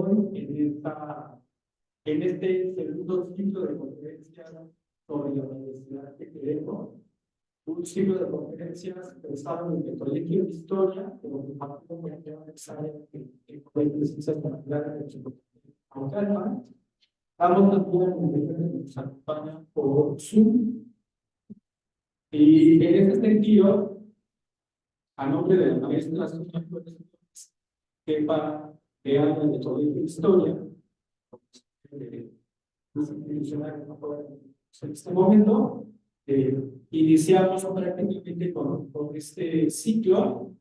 hoy en este segundo ciclo de conferencias sobre la universidad que queremos. Un ciclo de conferencias pensado en el Colegio de Historia, como un partido muy necesario que el Colegio de Ciencias Naturales de Chile. Vamos a poder nos acompaña por Zoom. Y en este sentido, a nombre de la maestra Sonia Flores, jefa de área de Colegio de Historia, en este momento, iniciamos prácticamente con este ciclo,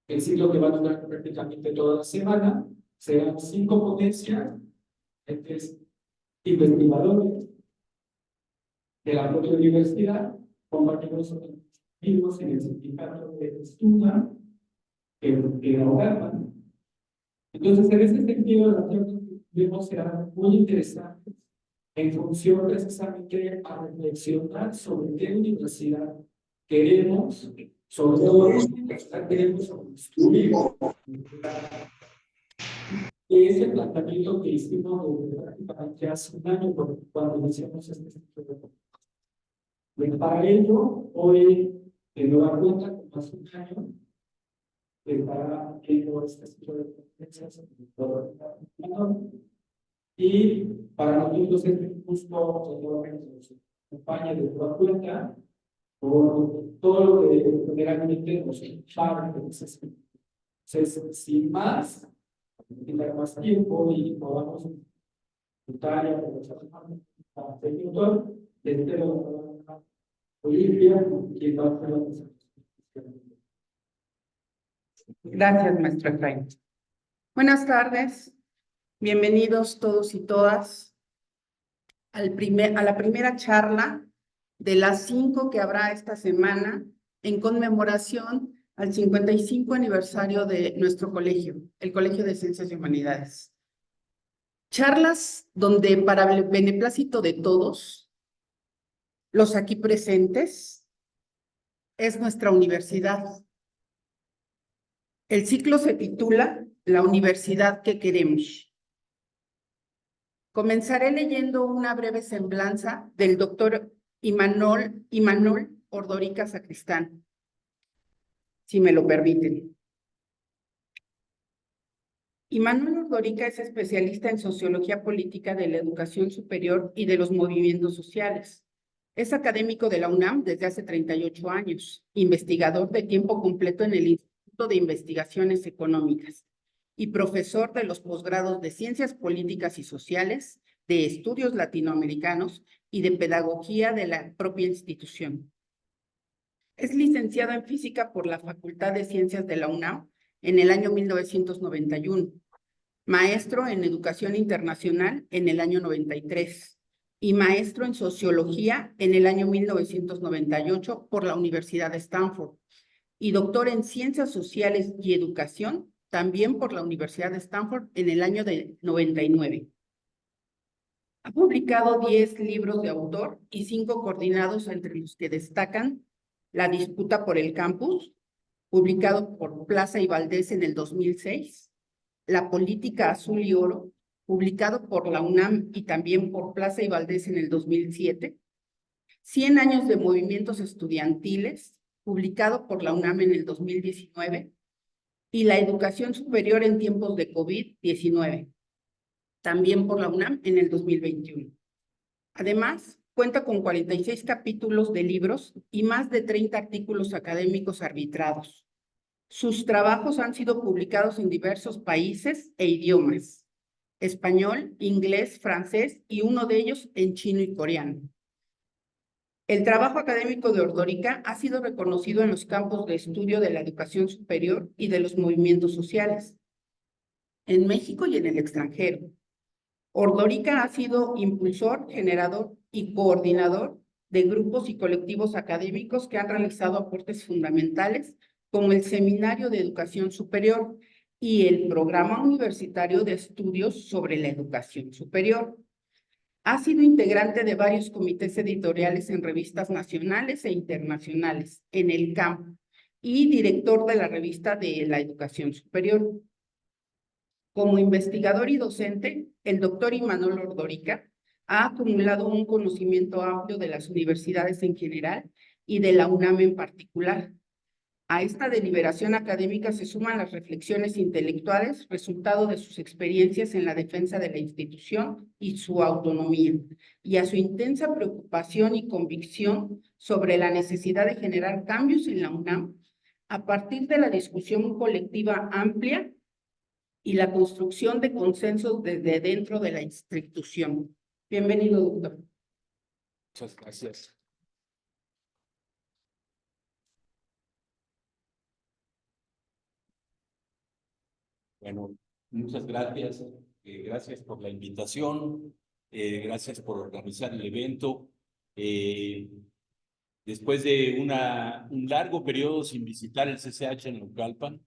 el ciclo que va a durar prácticamente toda la semana. Serán 5 ponencias, investigadores de la propia universidad, compañeros activos en el sindicato de estudia, que la OGARMA. Entonces, en ese sentido, las charlas que vemos serán muy interesantes en función precisamente a reflexionar sobre qué universidad queremos, sobre todo qué universidad queremos construir. Es el planteamiento que hicimos prácticamente hace un año cuando iniciamos este ciclo de conferencias. Para ello, hoy, de nueva cuenta, como hace un año, estará viendo este ciclo de conferencias y para nosotros es un gusto que nos acompañe de nueva cuenta por todo lo que generalmente nos para. Entonces, sin más, tener más tiempo y podamos disfrutar y aprovechar para seguir todo, desde la Olivia, quien va a hacer la presentación. Gracias, maestro Efraín. Buenas tardes, bienvenidos todos y todas a la primera charla de las 5 que habrá esta semana en conmemoración al 55 aniversario de nuestro colegio, el Colegio de Ciencias y Humanidades. Charlas donde, para el beneplácito de todos, los aquí presentes, es nuestra universidad. El ciclo se titula La universidad que queremos. Comenzaré leyendo una breve semblanza del doctor Imanol Ordorica Sacristán, si me lo permiten. Imanol Ordorica es especialista en sociología política de la educación superior y de los movimientos sociales. Es académico de la UNAM desde hace 38 años, investigador de tiempo completo en el Instituto de Investigaciones Económicas y profesor de los posgrados de Ciencias Políticas y Sociales, de Estudios Latinoamericanos y de Pedagogía de la propia institución. Es licenciado en Física por la Facultad de Ciencias de la UNAM en el año 1991, maestro en Educación Internacional en el año 93 y maestro en Sociología en el año 1998 por la Universidad de Stanford y doctor en Ciencias Sociales y Educación también por la Universidad de Stanford en el año de 99. Ha publicado 10 libros de autor y 5 coordinados, entre los que destacan La disputa por el campus, publicado por Plaza y Valdés en el 2006, La política azul y oro, publicado por la UNAM y también por Plaza y Valdés en el 2007, 100 años de movimientos estudiantiles, publicado por la UNAM en el 2019, y La educación superior en tiempos de COVID-19, también por la UNAM en el 2021. Además, cuenta con 46 capítulos de libros y más de 30 artículos académicos arbitrados. Sus trabajos han sido publicados en diversos países e idiomas: español, inglés, francés y uno de ellos en chino y coreano. El trabajo académico de Ordorica ha sido reconocido en los campos de estudio de la educación superior y de los movimientos sociales, en México y en el extranjero. Ordorica ha sido impulsor, generador y coordinador de grupos y colectivos académicos que han realizado aportes fundamentales, como el Seminario de Educación Superior y el Programa Universitario de Estudios sobre la Educación Superior. Ha sido integrante de varios comités editoriales en revistas nacionales e internacionales en el campo y director de la revista de la Educación Superior. Como investigador y docente, el doctor Imanol Ordórica ha acumulado un conocimiento amplio de las universidades en general y de la UNAM en particular. A esta deliberación académica se suman las reflexiones intelectuales, resultado de sus experiencias en la defensa de la institución y su autonomía, y a su intensa preocupación y convicción sobre la necesidad de generar cambios en la UNAM a partir de la discusión colectiva amplia y la construcción de consensos desde dentro de la institución. Bienvenido, doctor. Muchas gracias. Bueno, muchas gracias. Gracias por la invitación. Gracias por organizar el evento. Después de un largo periodo sin visitar el CCH en Naucalpan,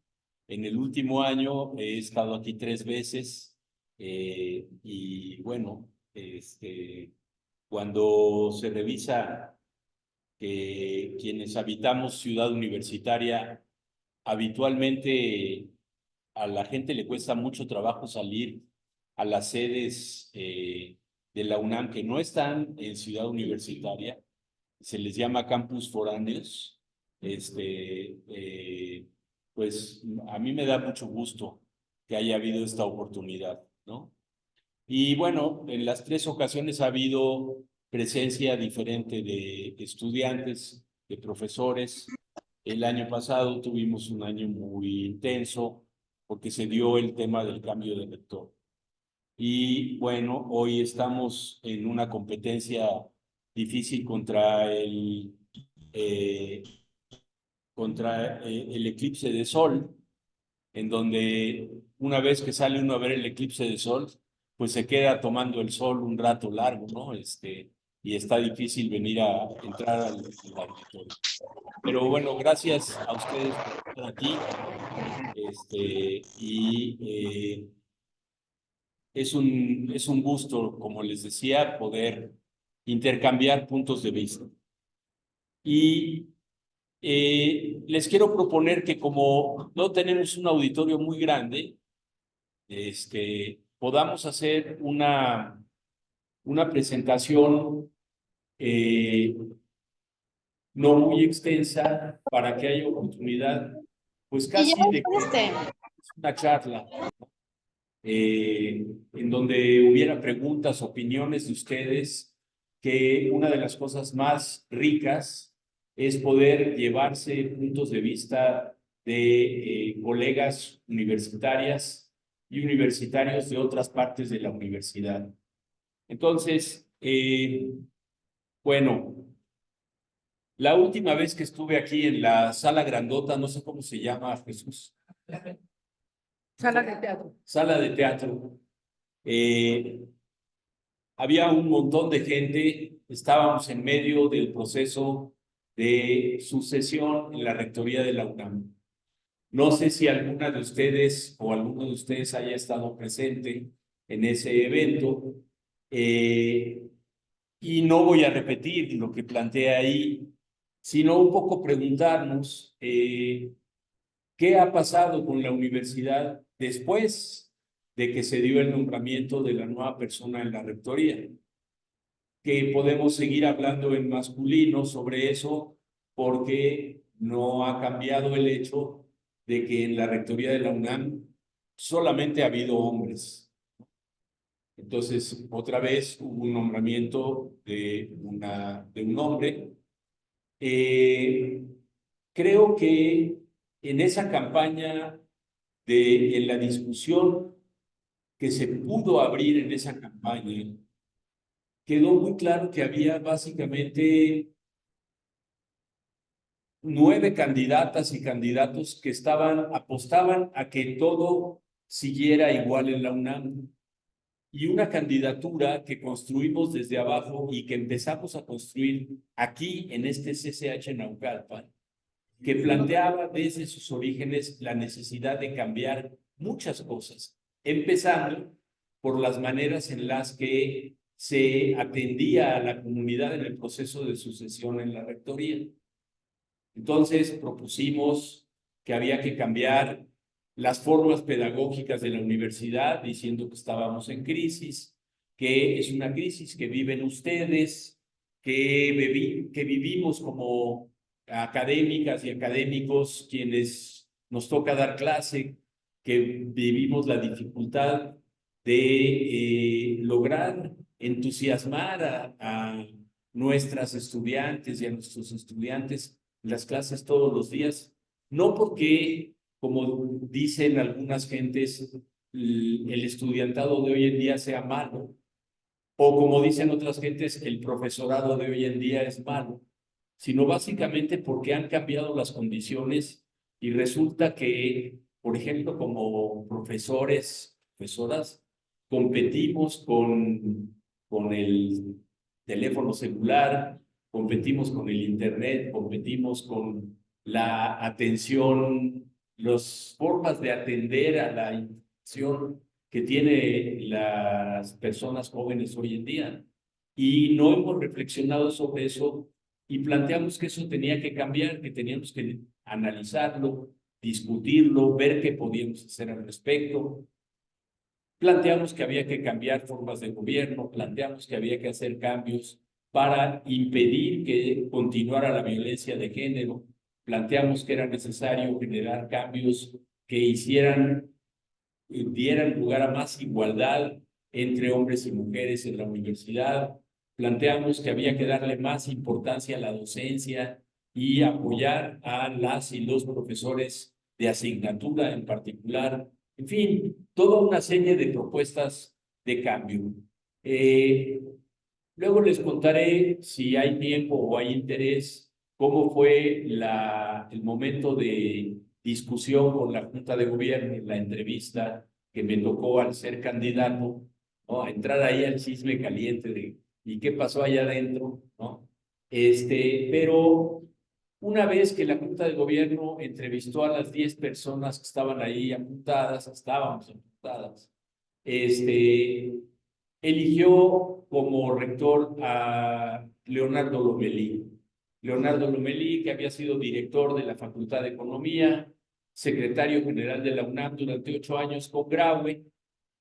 en el último año he estado aquí 3 veces y bueno, cuando se revisa que quienes habitamos Ciudad Universitaria, habitualmente a la gente le cuesta mucho trabajo salir a las sedes de la UNAM que no están en Ciudad Universitaria, se les llama campus foráneos. Pues a mí me da mucho gusto que haya habido esta oportunidad, ¿no? Y bueno, en las 3 ocasiones ha habido presencia diferente de estudiantes, de profesores. El año pasado tuvimos un año muy intenso porque se dio el tema del cambio de rector. Y bueno, hoy estamos en una competencia difícil contra el eclipse de sol, en donde una vez que sale uno a ver el eclipse de sol, pues se queda tomando el sol un rato largo, ¿no? Y está difícil venir a entrar al auditorio. Pero bueno, gracias a ustedes por estar aquí. Es un gusto, como les decía, poder intercambiar puntos de vista. Y les quiero proponer que como no tenemos un auditorio muy grande, podamos hacer una presentación no muy extensa para que haya oportunidad, pues casi de una charla, en donde hubiera preguntas, opiniones de ustedes, que una de las cosas más ricas es poder llevarse puntos de vista de colegas universitarias y universitarios de otras partes de la universidad. Entonces, bueno, la última vez que estuve aquí en la sala grandota, no sé cómo se llama, Jesús. Sala de teatro. Sala de teatro. Había un montón de gente, estábamos en medio del proceso de sucesión en la rectoría de la UNAM. No sé si alguna de ustedes o alguno de ustedes haya estado presente en ese evento, y no voy a repetir lo que planteé ahí, sino un poco preguntarnos qué ha pasado con la universidad después de que se dio el nombramiento de la nueva persona en la rectoría. Que podemos seguir hablando en masculino sobre eso porque no ha cambiado el hecho de que en la rectoría de la UNAM solamente ha habido hombres. Entonces, otra vez hubo un nombramiento de un hombre. Creo que en esa campaña, en la discusión que se pudo abrir en esa campaña, quedó muy claro que había básicamente 9 candidatas y candidatos que apostaban a que todo siguiera igual en la UNAM. Y una candidatura que construimos desde abajo y que empezamos a construir aquí en este CCH Naucalpan, que planteaba desde sus orígenes la necesidad de cambiar muchas cosas, empezando por las maneras en las que se atendía a la comunidad en el proceso de sucesión en la rectoría. Entonces propusimos que había que cambiar las formas pedagógicas de la universidad, diciendo que estábamos en crisis, que es una crisis que viven ustedes, que vivimos como académicas y académicos quienes nos toca dar clase, que vivimos la dificultad de lograr entusiasmar a nuestras estudiantes y a nuestros estudiantes en las clases todos los días, no porque, como dicen algunas gentes, el estudiantado de hoy en día sea malo, o como dicen otras gentes, el profesorado de hoy en día es malo, sino básicamente porque han cambiado las condiciones y resulta que, por ejemplo, como profesores, profesoras, competimos con el teléfono celular, competimos con el internet, competimos con la atención, las formas de atender a la información que tienen las personas jóvenes hoy en día. Y no hemos reflexionado sobre eso y planteamos que eso tenía que cambiar, que teníamos que analizarlo, discutirlo, ver qué podíamos hacer al respecto. Planteamos que había que cambiar formas de gobierno, planteamos que había que hacer cambios para impedir que continuara la violencia de género, planteamos que era necesario generar cambios que dieran lugar a más igualdad entre hombres y mujeres en la universidad. Planteamos que había que darle más importancia a la docencia y apoyar a las y los profesores de asignatura en particular. En fin, toda una serie de propuestas de cambio. Luego les contaré, si hay tiempo o hay interés, cómo fue el momento de discusión con la Junta de Gobierno, la entrevista que me tocó al ser candidato, ¿no? Entrar ahí al chisme caliente de ¿y qué pasó allá adentro? ¿No? Pero una vez que la Junta de Gobierno entrevistó a las 10 personas que estaban ahí apuntadas, estábamos apuntadas, eligió como rector a Leonardo Lomelí. Leonardo Lomelí, que había sido director de la Facultad de Economía, secretario general de la UNAM durante 8 años con Graue,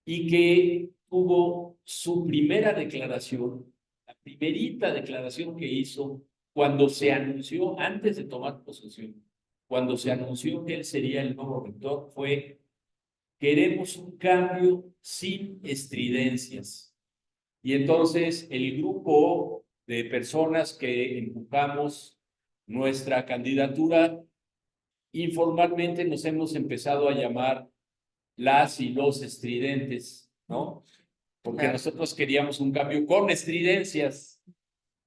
y que tuvo su primera declaración, la primerita declaración que hizo cuando se anunció, antes de tomar posesión, cuando se anunció que él sería el nuevo rector, fue: queremos un cambio sin estridencias. Y entonces el grupo de personas que empujamos nuestra candidatura, informalmente nos hemos empezado a llamar las y los estridentes, ¿no? Porque nosotros queríamos un cambio con estridencias,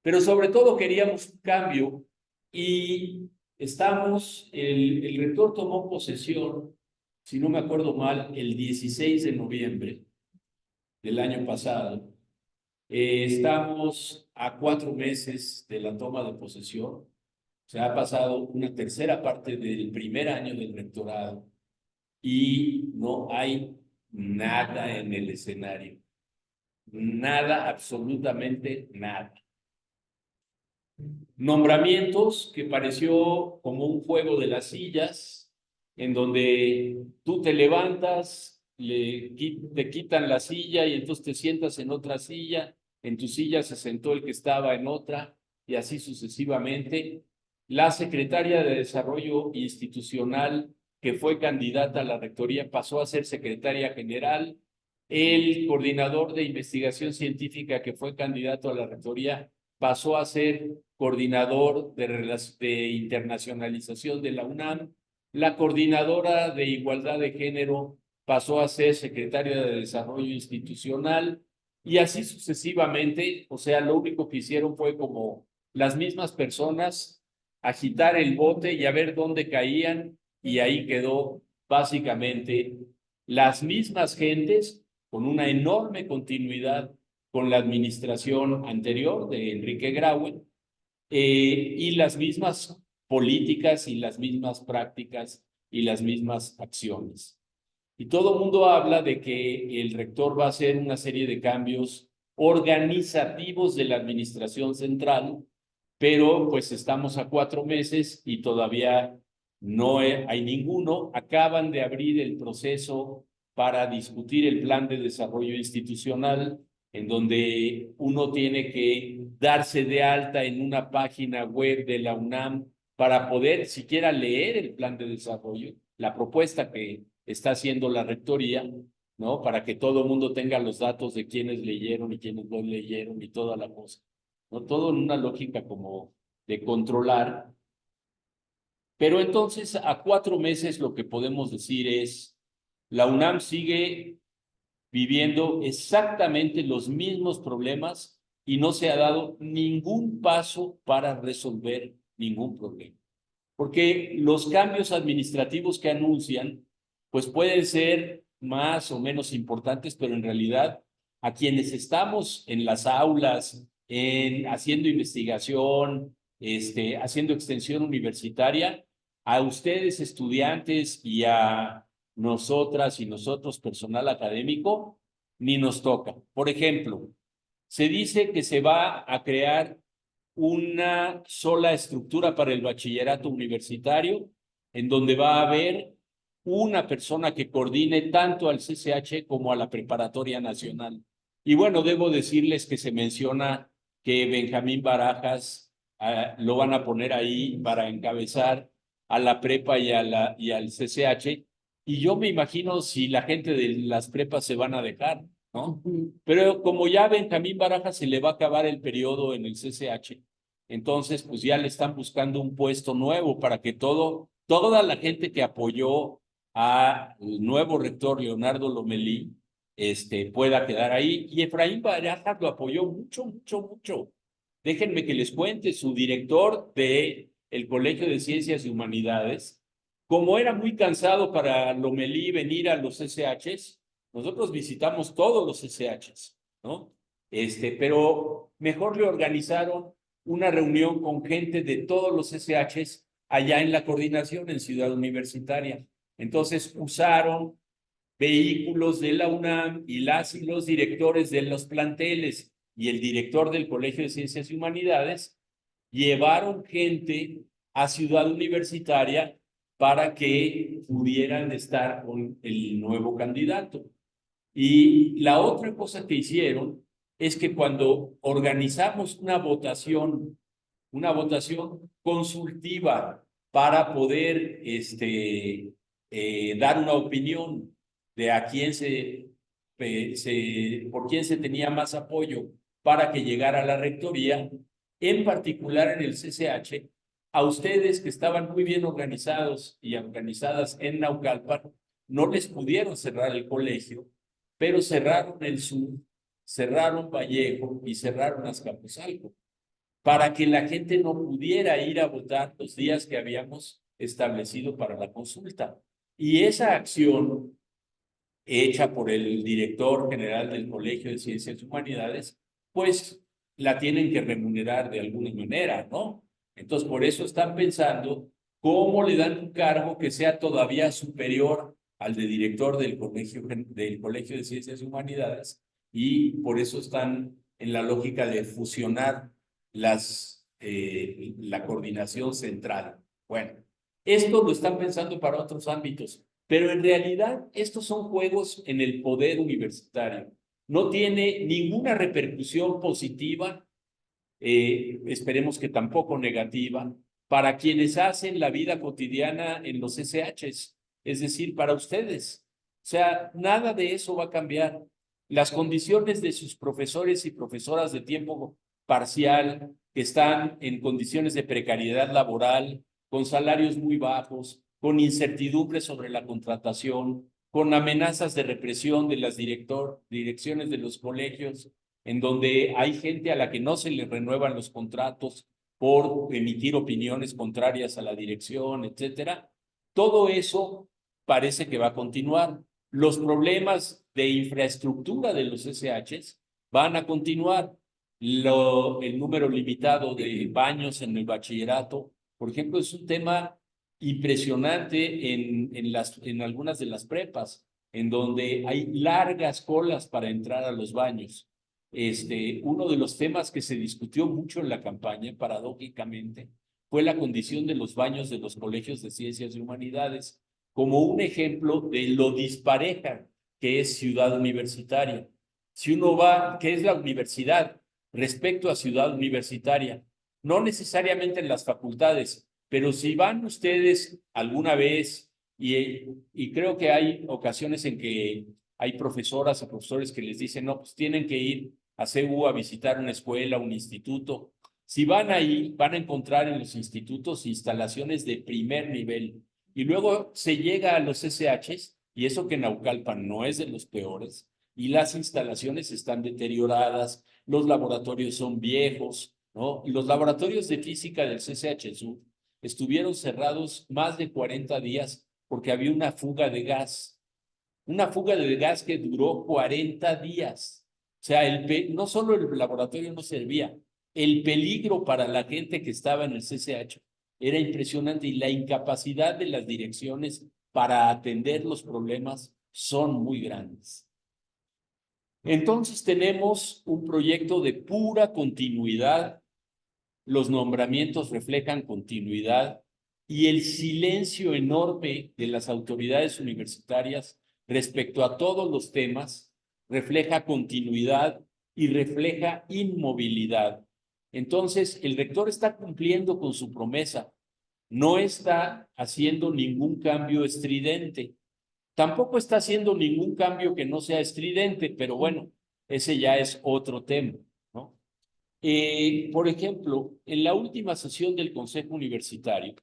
pero sobre todo queríamos un cambio y el rector tomó posesión, si no me acuerdo mal, el 16 de noviembre del año pasado. Estamos a 4 meses de la toma de posesión. Se ha pasado una tercera parte del primer año del rectorado y no hay nada en el escenario. Nada, absolutamente nada. Nombramientos que pareció como un juego de las sillas, en donde tú te levantas, te quitan la silla y entonces te sientas en otra silla, en tu silla se sentó el que estaba en otra y así sucesivamente. La secretaria de Desarrollo Institucional, que fue candidata a la rectoría, pasó a ser secretaria general. El coordinador de investigación científica, que fue candidato a la rectoría, pasó a ser coordinador de internacionalización de la UNAM. La coordinadora de igualdad de género pasó a ser secretaria de Desarrollo Institucional y así sucesivamente. O sea, lo único que hicieron fue, como las mismas personas, agitar el bote y a ver dónde caían, y ahí quedó básicamente las mismas gentes con una enorme continuidad con la administración anterior de Enrique Graue, y las mismas políticas y las mismas prácticas y las mismas acciones. Y todo el mundo habla de que el rector va a hacer una serie de cambios organizativos de la administración central, pero pues estamos a 4 meses y todavía no hay ninguno. Acaban de abrir el proceso para discutir el plan de desarrollo institucional, en donde uno tiene que darse de alta en una página web de la UNAM para poder siquiera leer el plan de desarrollo, la propuesta que está haciendo la rectoría, ¿no? Para que todo el mundo tenga los datos de quienes leyeron y quienes no leyeron y toda la cosa, ¿no? Todo en una lógica como de controlar. Pero entonces, a 4 meses lo que podemos decir es, la UNAM sigue viviendo exactamente los mismos problemas y no se ha dado ningún paso para resolver ningún problema. Porque los cambios administrativos que anuncian, pues pueden ser más o menos importantes, pero en realidad a quienes estamos en las aulas, haciendo investigación, haciendo extensión universitaria, a ustedes estudiantes y a nosotras y nosotros personal académico, ni nos toca. Por ejemplo, se dice que se va a crear una sola estructura para el bachillerato universitario, en donde va a haber una persona que coordine tanto al CCH como a la Preparatoria Nacional. Y bueno, debo decirles que se menciona que Benjamín Barajas lo van a poner ahí para encabezar a la prepa y al CCH. Y yo me imagino si la gente de las prepas se van a dejar, ¿no? Pero como ya a Benjamín Barajas se le va a acabar el periodo en el CCH, entonces pues ya le están buscando un puesto nuevo para que toda la gente que apoyó al nuevo rector Leonardo Lomelí pueda quedar ahí. Y Efraín Barajas lo apoyó mucho, mucho, mucho. Déjenme que les cuente, su director del Colegio de Ciencias y Humanidades, como era muy cansado para Lomelí venir a los SHs, nosotros visitamos todos los SHs, ¿no? Pero mejor le organizaron una reunión con gente de todos los SHs allá en la coordinación en Ciudad Universitaria. Entonces usaron vehículos de la UNAM y los directores de los planteles y el director del Colegio de Ciencias y Humanidades llevaron gente a Ciudad Universitaria para que pudieran estar con el nuevo candidato. Y la otra cosa que hicieron es que cuando organizamos una votación consultiva para poder dar una opinión de a quién por quién se tenía más apoyo para que llegara a la rectoría, en particular en el CCH, a ustedes que estaban muy bien organizados y organizadas en Naucalpan, no les pudieron cerrar el colegio, pero cerraron el sur, cerraron Vallejo y cerraron Azcapotzalco, para que la gente no pudiera ir a votar los días que habíamos establecido para la consulta. Y esa acción hecha por el director general del Colegio de Ciencias y Humanidades, pues la tienen que remunerar de alguna manera, ¿no? Entonces, por eso están pensando cómo le dan un cargo que sea todavía superior al de director del Colegio de Ciencias y Humanidades, y por eso están en la lógica de fusionar la coordinación central. Bueno, esto lo están pensando para otros ámbitos, pero en realidad estos son juegos en el poder universitario. No tiene ninguna repercusión positiva, esperemos que tampoco negativa, para quienes hacen la vida cotidiana en los SHs, es decir, para ustedes. O sea, nada de eso va a cambiar. Las condiciones de sus profesores y profesoras de tiempo parcial, que están en condiciones de precariedad laboral, con salarios muy bajos, con incertidumbre sobre la contratación, con amenazas de represión de las direcciones de los colegios, en donde hay gente a la que no se le renuevan los contratos por emitir opiniones contrarias a la dirección, etcétera. Todo eso parece que va a continuar. Los problemas de infraestructura de los SHs van a continuar. El número limitado de baños en el bachillerato, por ejemplo, es un tema impresionante en algunas de las prepas, en donde hay largas colas para entrar a los baños. Uno de los temas que se discutió mucho en la campaña, paradójicamente, fue la condición de los baños de los colegios de ciencias y humanidades, como un ejemplo de lo dispareja que es Ciudad Universitaria. Si uno va, ¿qué es la universidad respecto a Ciudad Universitaria? No necesariamente en las facultades, pero si van ustedes alguna vez, y creo que hay ocasiones en que hay profesoras o profesores que les dicen, no, pues tienen que ir a CU a visitar una escuela, un instituto. Si van ahí, van a encontrar en los institutos instalaciones de primer nivel. Y luego se llega a los SHs, y eso que Naucalpan no es de los peores, y las instalaciones están deterioradas, los laboratorios son viejos, ¿no? Los laboratorios de física del CCH Sur estuvieron cerrados más de 40 días porque había una fuga de gas que duró 40 días. O sea, no solo el laboratorio no servía, el peligro para la gente que estaba en el CCH era impresionante y la incapacidad de las direcciones para atender los problemas son muy grandes. Entonces tenemos un proyecto de pura continuidad, los nombramientos reflejan continuidad y el silencio enorme de las autoridades universitarias respecto a todos los temas refleja continuidad y refleja inmovilidad. Entonces, el rector está cumpliendo con su promesa, no está haciendo ningún cambio estridente, tampoco está haciendo ningún cambio que no sea estridente, pero bueno, ese ya es otro tema, ¿no? Por ejemplo, en la última sesión del Consejo Universitario,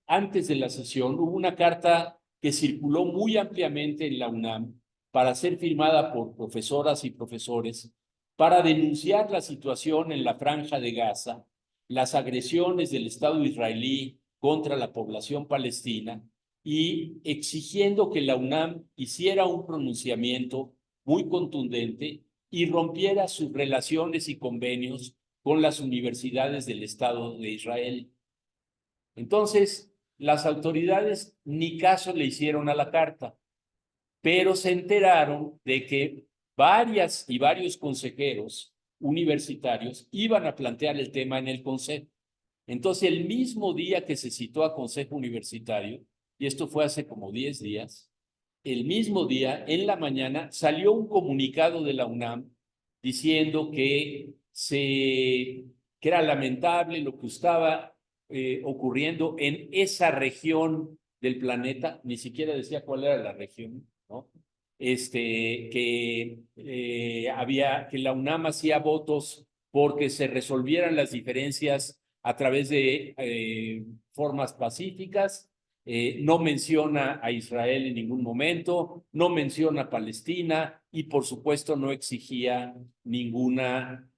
antes de la sesión, hubo una carta que circuló muy ampliamente en la UNAM para ser firmada por profesoras y profesores para denunciar la situación en la Franja de Gaza, las agresiones del Estado israelí contra la población palestina y exigiendo que la UNAM hiciera un pronunciamiento muy contundente y rompiera sus relaciones y convenios con las universidades del Estado de Israel. Entonces, las autoridades ni caso le hicieron a la carta, pero se enteraron de que varias y varios consejeros universitarios iban a plantear el tema en el consejo. Entonces, el mismo día que se citó a consejo universitario, y esto fue hace como 10 días, el mismo día, en la mañana, salió un comunicado de la UNAM diciendo que era lamentable lo que estaba ocurriendo en esa región del planeta, ni siquiera decía cuál era la región, ¿no? Que la UNAM hacía votos porque se resolvieran las diferencias a través de formas pacíficas. No menciona a Israel en ningún momento, no menciona a Palestina y por supuesto no exigía ninguna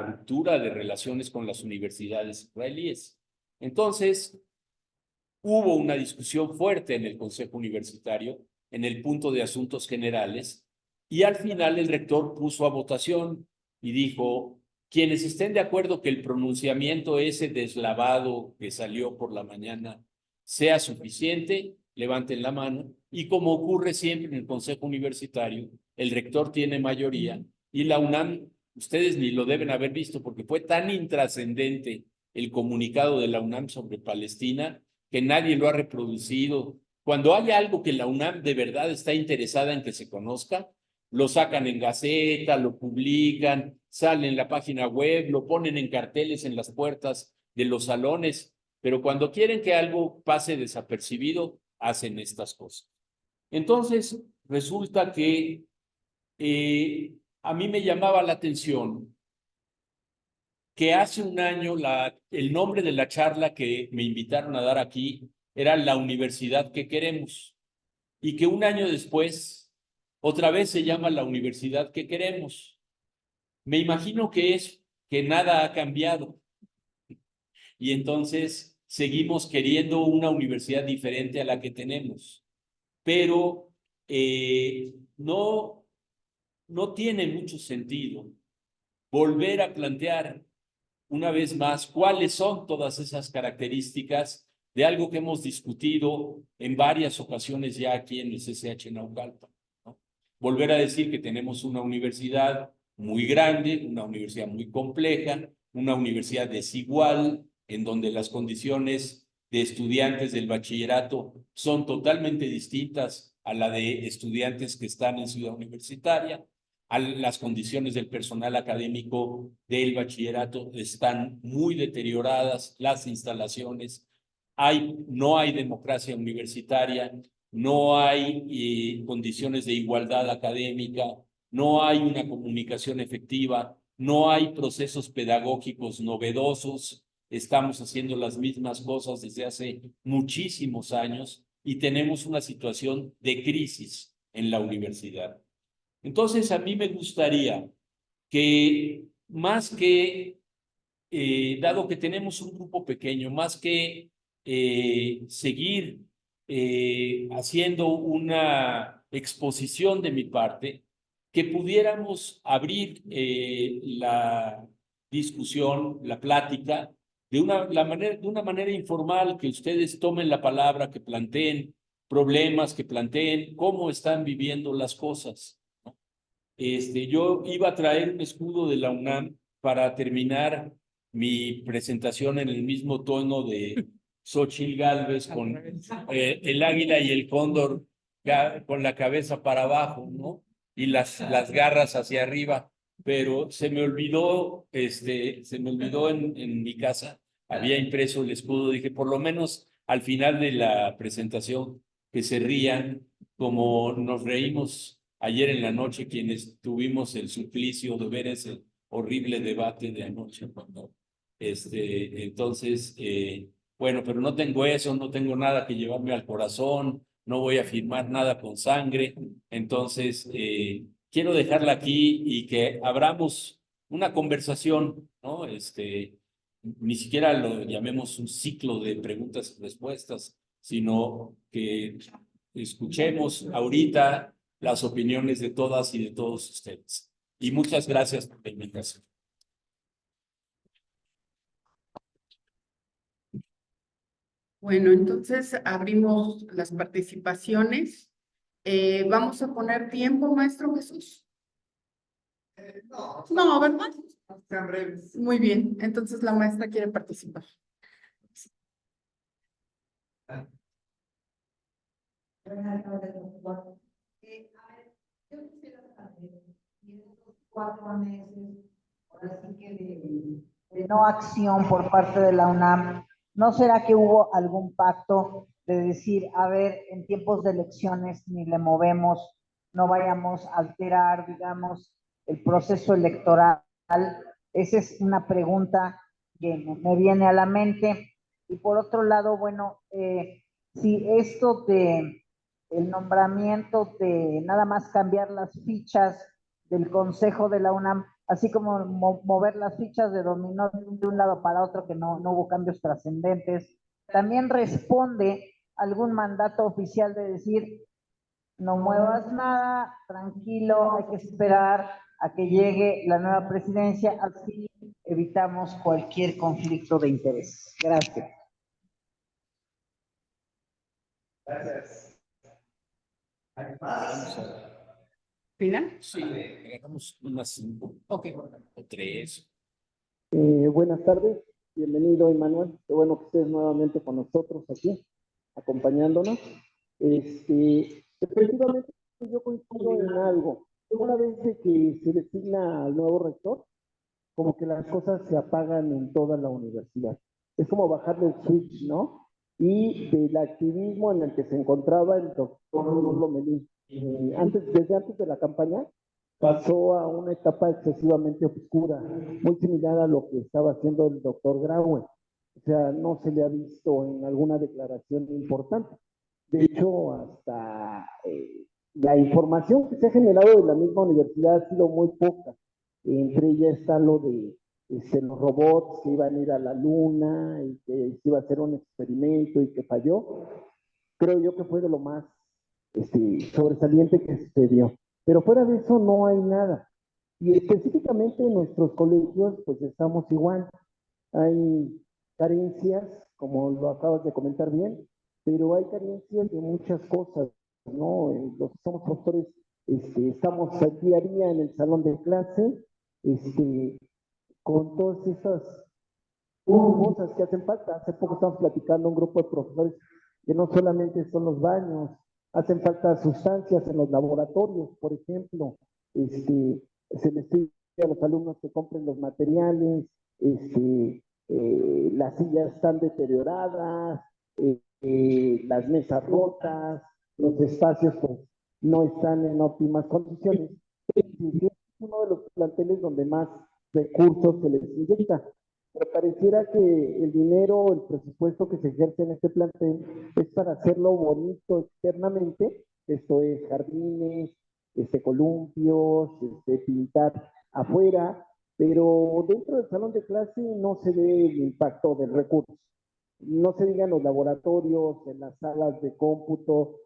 ruptura de relaciones con las universidades israelíes. Entonces, hubo una discusión fuerte en el Consejo Universitario en el punto de asuntos generales y al final el rector puso a votación y dijo: quienes estén de acuerdo que el pronunciamiento ese deslavado que salió por la mañana sea suficiente, levanten la mano. Y como ocurre siempre en el Consejo Universitario, el rector tiene mayoría y la UNAM, ustedes ni lo deben haber visto porque fue tan intrascendente el comunicado de la UNAM sobre Palestina que nadie lo ha reproducido. Cuando hay algo que la UNAM de verdad está interesada en que se conozca, lo sacan en Gaceta, lo publican, sale en la página web, lo ponen en carteles en las puertas de los salones, pero cuando quieren que algo pase desapercibido, hacen estas cosas. Entonces, resulta que a mí me llamaba la atención que hace un año el nombre de la charla que me invitaron a dar aquí era La Universidad que Queremos, y que un año después otra vez se llama La Universidad que Queremos. Me imagino que es que nada ha cambiado y entonces seguimos queriendo una universidad diferente a la que tenemos, pero no tiene mucho sentido volver a plantear una vez más cuáles son todas esas características de algo que hemos discutido en varias ocasiones ya aquí en el CCH Naucalpan, ¿no? Volver a decir que tenemos una universidad muy grande, una universidad muy compleja, una universidad desigual, en donde las condiciones de estudiantes del bachillerato son totalmente distintas a la de estudiantes que están en Ciudad Universitaria. Las condiciones del personal académico del bachillerato están muy deterioradas, las instalaciones, no hay democracia universitaria, no hay condiciones de igualdad académica, no hay una comunicación efectiva, no hay procesos pedagógicos novedosos, estamos haciendo las mismas cosas desde hace muchísimos años y tenemos una situación de crisis en la universidad. Entonces, a mí me gustaría que más que, dado que tenemos un grupo pequeño, más que seguir haciendo una exposición de mi parte, que pudiéramos abrir la discusión, la plática, de de una manera informal, que ustedes tomen la palabra, que planteen problemas, que planteen cómo están viviendo las cosas. Yo iba a traer un escudo de la UNAM para terminar mi presentación en el mismo tono de Xóchitl Gálvez con el águila y el cóndor con la cabeza para abajo, ¿no? Y las garras hacia arriba, pero se me olvidó en mi casa, había impreso el escudo, dije, por lo menos al final de la presentación, que se rían como nos reímos ayer en la noche quienes tuvimos el suplicio de ver ese horrible debate de anoche. Entonces, bueno, pero no tengo eso, no tengo nada que llevarme al corazón, no voy a firmar nada con sangre. Entonces, quiero dejarla aquí y que abramos una conversación, ¿no? Ni siquiera lo llamemos un ciclo de preguntas y respuestas, sino que escuchemos ahorita las opiniones de todas y de todos ustedes. Y muchas gracias por la invitación. Bueno, entonces abrimos las participaciones. ¿Vamos a poner tiempo, maestro Jesús? No, ¿verdad? Muy bien, entonces la maestra quiere participar. Buenas tardes, doctor. A ver, yo quisiera saber, si en estos 4 meses, ahora sí que de no acción por parte de la UNAM, ¿no será que hubo algún pacto de decir, a ver, en tiempos de elecciones ni le movemos, no vayamos a alterar, digamos, el proceso electoral? Esa es una pregunta que me viene a la mente. Y por otro lado, bueno, si esto de el nombramiento de nada más cambiar las fichas del Consejo de la UNAM, así como mover las fichas de dominó de un lado para otro, que no hubo cambios trascendentes, también responde algún mandato oficial de decir, no muevas nada, tranquilo, hay que esperar a que llegue la nueva presidencia, así evitamos cualquier conflicto de interés. Gracias. Gracias. ¿Final? Sí, hagamos unas 5 Ok. o 3. Buenas tardes, bienvenido Emanuel, qué bueno que estés nuevamente con nosotros aquí, acompañándonos. Efectivamente, yo coincido en algo. Una vez de que se designa al nuevo rector, como que las cosas se apagan en toda la universidad. Es como bajarle el switch, ¿no? Y del activismo en el que se encontraba el doctor Lomelí, desde antes de la campaña, pasó a una etapa excesivamente oscura, muy similar a lo que estaba haciendo el doctor Graue. O sea, no se le ha visto en alguna declaración importante. De hecho, hasta la información que se ha generado de la misma universidad ha sido muy poca. Entre ellas está lo de los robots que iban a ir a la luna y que se iba a hacer un experimento y que falló. Creo yo que fue de lo más sobresaliente que sucedió. Pero fuera de eso no hay nada. Y específicamente en nuestros colegios, pues estamos igual. Hay carencias, como lo acabas de comentar bien, pero hay carencias de muchas cosas, ¿no? Los que somos profesores, estamos día a día en el salón de clase con todas esas cosas que hacen falta. Hace poco estamos platicando un grupo de profesores que no solamente son los baños, hacen falta sustancias en los laboratorios, por ejemplo, se les pide a los alumnos que compren los materiales, las sillas están deterioradas, las mesas rotas, los espacios pues no están en óptimas condiciones. Es uno de los planteles donde más recursos se les inyecta. Pero pareciera que el dinero, el presupuesto que se ejerce en este plantel es para hacerlo bonito externamente, esto es jardines, columpios, pintar afuera, pero dentro del salón de clase no se ve el impacto del recurso. No se digan los laboratorios, en las salas de cómputo,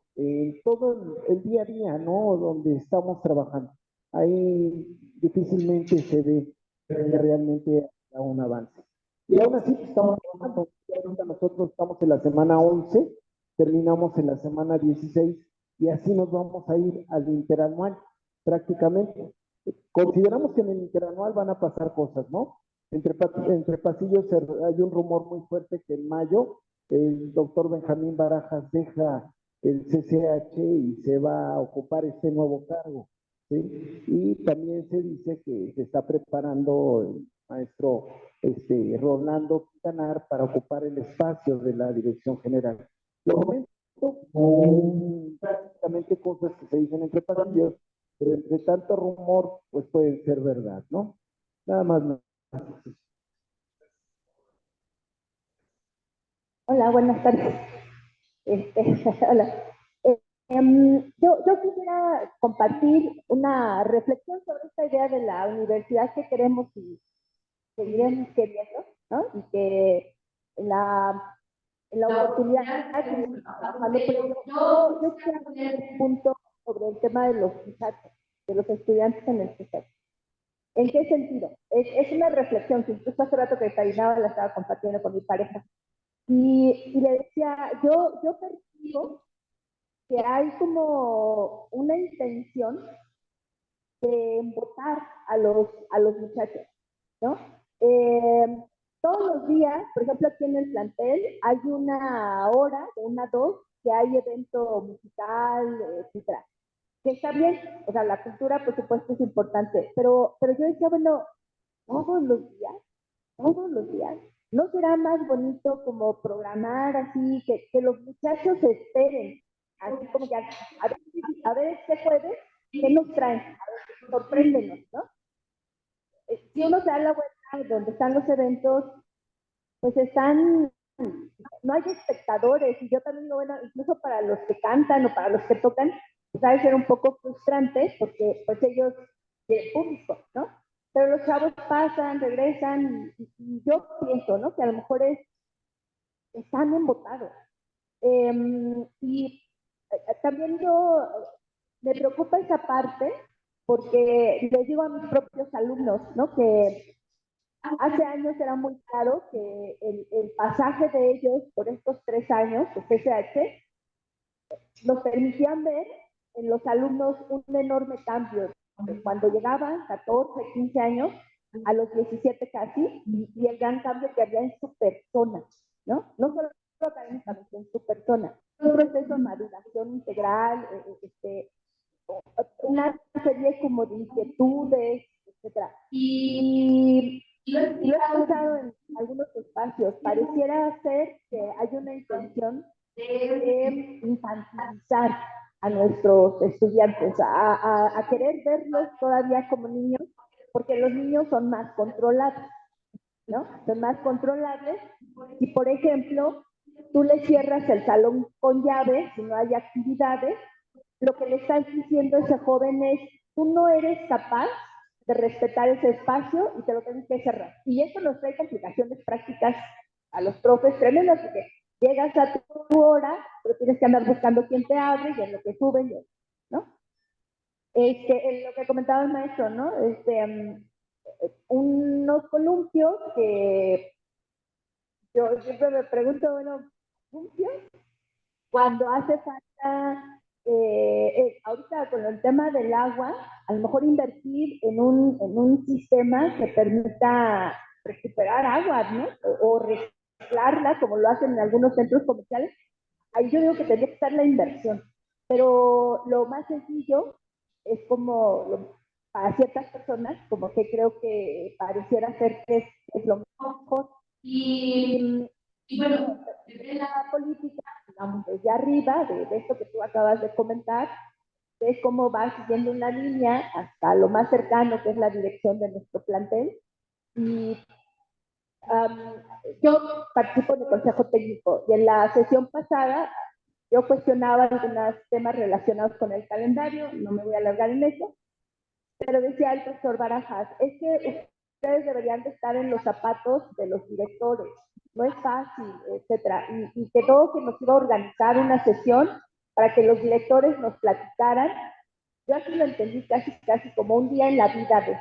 todo el día a día, ¿no? Donde estamos trabajando. Ahí difícilmente se ve realmente un avance. Y aún así pues, estamos trabajando. Ahorita nosotros estamos en la semana 11, terminamos en la semana 16 y así nos vamos a ir al interanual prácticamente. Consideramos que en el interanual van a pasar cosas, ¿no? Entre pasillos hay un rumor muy fuerte que en mayo el doctor Benjamín Barajas deja el CCH y se va a ocupar este nuevo cargo. ¿Sí? Y también se dice que se está preparando el maestro Rolando Quintanar para ocupar el espacio de la dirección general. Lo comento prácticamente cosas que se dicen entre pasillos, pero entre tanto rumor, pues pueden ser verdad, ¿no? Nada más. Hola, buenas tardes. Hola. Yo quisiera compartir una reflexión sobre esta idea de la universidad que queremos y seguiremos queriendo, ¿no? Y que en la oportunidad que estamos trabajando por ello, yo quisiera poner un punto sobre el tema de los muchachos, de los estudiantes en el CESAC. ¿En qué sentido? Es una reflexión que incluso hace rato que Tainaba la estaba compartiendo con mi pareja. Y le decía, yo percibo que hay como una intención de embotar a los muchachos, ¿no? Todos los días, por ejemplo, aquí en el plantel, hay una hora, una, dos, que hay evento musical, etcétera. Que está bien, o sea, la cultura, por supuesto, es importante, pero yo decía, bueno, todos los días, ¿no será más bonito como programar así, que los muchachos esperen, así como ya, a ver este jueves, ¿qué nos traen? Sorpréndenos, ¿no? Si uno se da la vuelta donde están los eventos, pues están, no hay espectadores, y yo también lo bueno, incluso para los que cantan o para los que tocan, pues ha de ser un poco frustrante, porque pues ellos tienen público, ¿no? Pero los chavos pasan, regresan, y yo pienso, ¿no? Que a lo mejor están embotados. Y también me preocupa esa parte, porque les digo a mis propios alumnos, ¿no? Que hace años era muy claro que el pasaje de ellos por estos 3 años de CCH nos permitían ver en los alumnos un enorme cambio. Cuando llegaban 14, 15 años, a los 17 casi, y el gran cambio que había en su persona, ¿no? No solo académicamente, en su persona. Un proceso de maduración integral, una serie como de inquietudes, etcétera. Y lo he escuchado en algunos espacios. Pareciera ser que hay una intención de infantilizar a nuestros estudiantes, a querer verlos todavía como niños, porque los niños son más controlables, ¿no? Son más controlables. Y, por ejemplo, tú le cierras el salón con llave, si no hay actividades, lo que le estás diciendo a ese joven es, tú no eres capaz de respetar ese espacio y te lo tienes que cerrar. Y eso nos trae complicaciones prácticas a los profes tremendas, porque llegas a tu hora, pero tienes que andar buscando quién te abre y en lo que suben, ¿no? En lo que comentaba el maestro, ¿no? Unos columpios que yo siempre me pregunto, bueno, ¿columpios? Cuando hace falta ahorita con el tema del agua, a lo mejor invertir en un sistema que permita recuperar agua, ¿no? O reciclarla, como lo hacen en algunos centros comerciales. Ahí yo digo que tendría que estar la inversión. Pero lo más sencillo es como, para ciertas personas, como que creo que pareciera ser que es lo mejor. Y bueno, desde la política, digamos, desde arriba, de esto que tú acabas de comentar, ves cómo va siguiendo una línea hasta lo más cercano, que es la dirección de nuestro plantel. Y yo participo en el Consejo Técnico y en la sesión pasada yo cuestionaba algunos temas relacionados con el calendario, no me voy a alargar en eso, pero decía el profesor Barajas, es que ustedes deberían de estar en los zapatos de los directores, no es fácil, etcétera, y que todo que nos iba a organizar una sesión para que los directores nos platicaran, yo así lo entendí casi como un día en la vida de,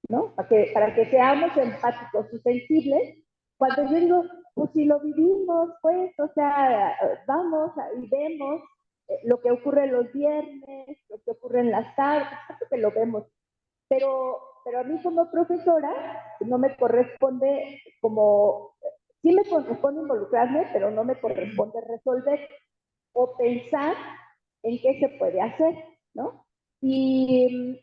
¿no? Para que seamos empáticos y sensibles, cuando yo digo, pues si lo vivimos, pues, o sea, vamos y vemos lo que ocurre los viernes, lo que ocurre en las tardes, que lo vemos. Pero a mí como profesora no me corresponde como, sí me corresponde involucrarme, pero no me corresponde resolver o pensar en qué se puede hacer, ¿no? Y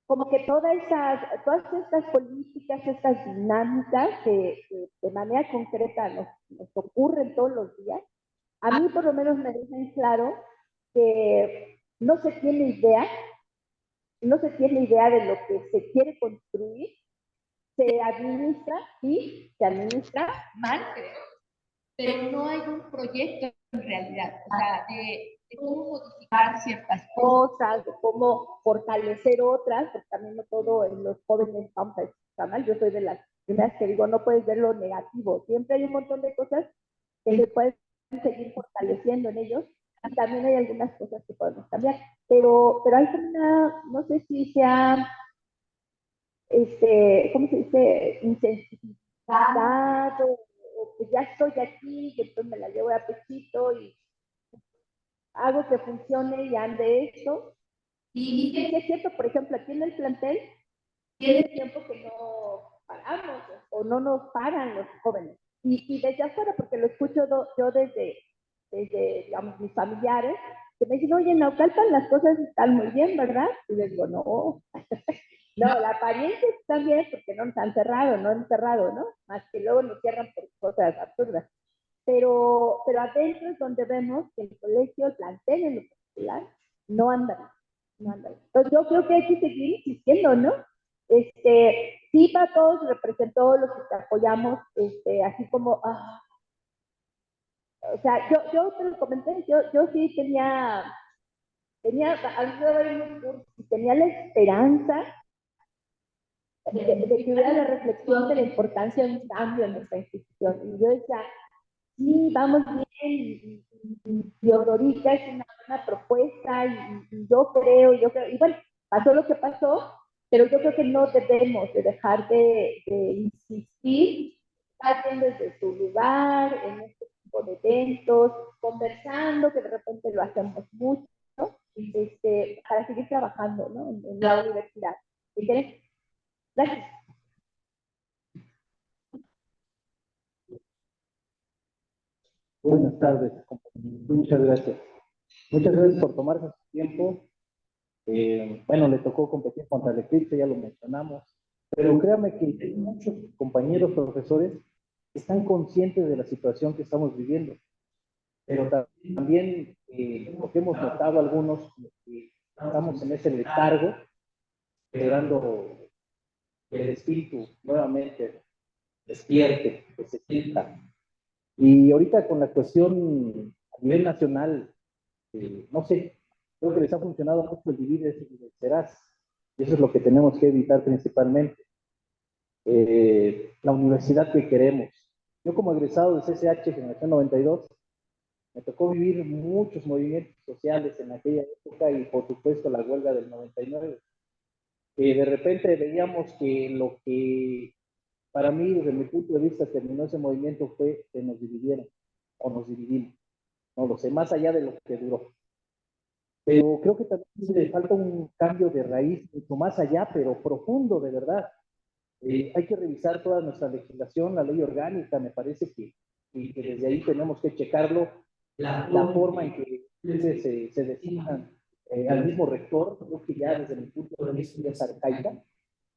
como que todas estas políticas, estas dinámicas que de manera concreta nos ocurren todos los días, a mí por lo menos me dejan claro que no se tiene idea de lo que se quiere construir, se administra, sí, se administra mal, pero no hay un proyecto en realidad, o sea, de cómo modificar ciertas cosas, de cómo fortalecer otras, porque también no todo en los jóvenes vamos a estar mal. Yo soy de las primeras que digo, no puedes ver lo negativo, siempre hay un montón de cosas que se pueden seguir fortaleciendo en ellos, y también hay algunas cosas que podemos cambiar, pero hay una, no sé si sea, ¿cómo se dice? Insensibilidad, o que ya estoy aquí, y entonces me la llevo a pechito y hago que funcione y ande esto. Y sí es cierto, por ejemplo, aquí en el plantel, tiene tiempo que no paramos o no nos paran los jóvenes. Y desde afuera, porque lo escucho yo desde digamos, mis familiares, que me dicen, oye, en Naucalpan las cosas están muy bien, ¿verdad? Y les digo, no, no, la apariencia está bien porque no nos han cerrado, no han cerrado, ¿no? Más que luego nos cierran por cosas absurdas. Pero adentro es donde vemos que el colegio, el plantel en lo particular, no anda, no anda. Entonces yo creo que hay que seguir insistiendo, ¿no? Sí, para todos representó los que te apoyamos, así como, o sea, yo te lo comenté, yo sí tenía tenía la esperanza de que hubiera la reflexión de la importancia de un cambio en nuestra institución. Y yo decía, sí, vamos bien, y Odorica es una buena propuesta, y yo creo, y bueno, pasó lo que pasó, pero yo creo que no debemos de dejar de insistir, alguien desde su lugar, en este tipo de eventos, conversando, que de repente lo hacemos mucho, ¿no? Para seguir trabajando, ¿no? En la universidad. Gracias. Buenas tardes, compañeros. Muchas gracias. Muchas gracias por tomarse su tiempo. Bueno, le tocó competir contra el Eclipse, ya lo mencionamos, pero créame que muchos compañeros profesores están conscientes de la situación que estamos viviendo, pero también lo que hemos notado algunos, que estamos en ese letargo, esperando que el espíritu nuevamente despierte, que se sienta. Y ahorita con la cuestión a nivel nacional, no sé, creo que les ha funcionado mucho el divides y vencerás. Y eso es lo que tenemos que evitar principalmente. La universidad que queremos. Yo como egresado del CCH Generación 92, me tocó vivir muchos movimientos sociales en aquella época y por supuesto la huelga del 99. De repente veíamos que lo que para mí, desde mi punto de vista, terminó ese movimiento fue que nos dividieron o nos dividimos. No lo sé, más allá de lo que duró. Pero creo que también le falta un cambio de raíz mucho más allá, pero profundo, de verdad. Hay que revisar toda nuestra legislación, la ley orgánica, me parece que desde ahí tenemos que checarlo, la forma en que se designan al mismo rector, creo que ya desde mi punto de vista ya es arcaica,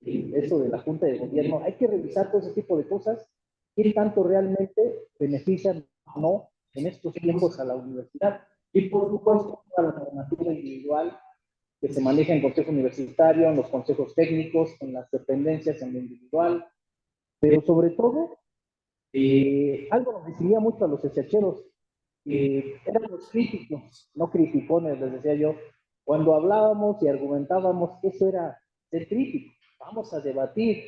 eso de la Junta de Gobierno, hay que revisar todo ese tipo de cosas, qué tanto realmente benefician o no en estos tiempos a la universidad. Y por supuesto, a la normativa individual que se maneja en consejo universitario, en los consejos técnicos, en las dependencias, en lo individual, pero sobre todo, algo nos distinguía mucho a los SHeros, éramos críticos, no criticones, les decía yo, cuando hablábamos y argumentábamos, eso era ser crítico, vamos a debatir,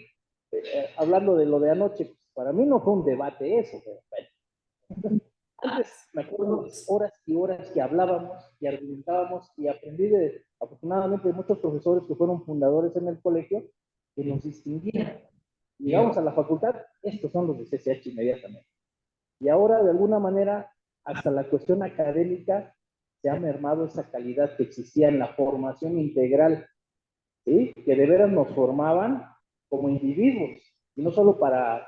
hablando de lo de anoche, pues, para mí no fue un debate eso, pero bueno. Antes me acuerdo las horas y horas que hablábamos y argumentábamos y aprendí afortunadamente de muchos profesores que fueron fundadores en el colegio que nos distinguían. Llegamos a la facultad, estos son los de CCH inmediatamente. Y ahora de alguna manera hasta la cuestión académica se ha mermado esa calidad que existía en la formación integral, ¿sí? Que de veras nos formaban como individuos, y no solo para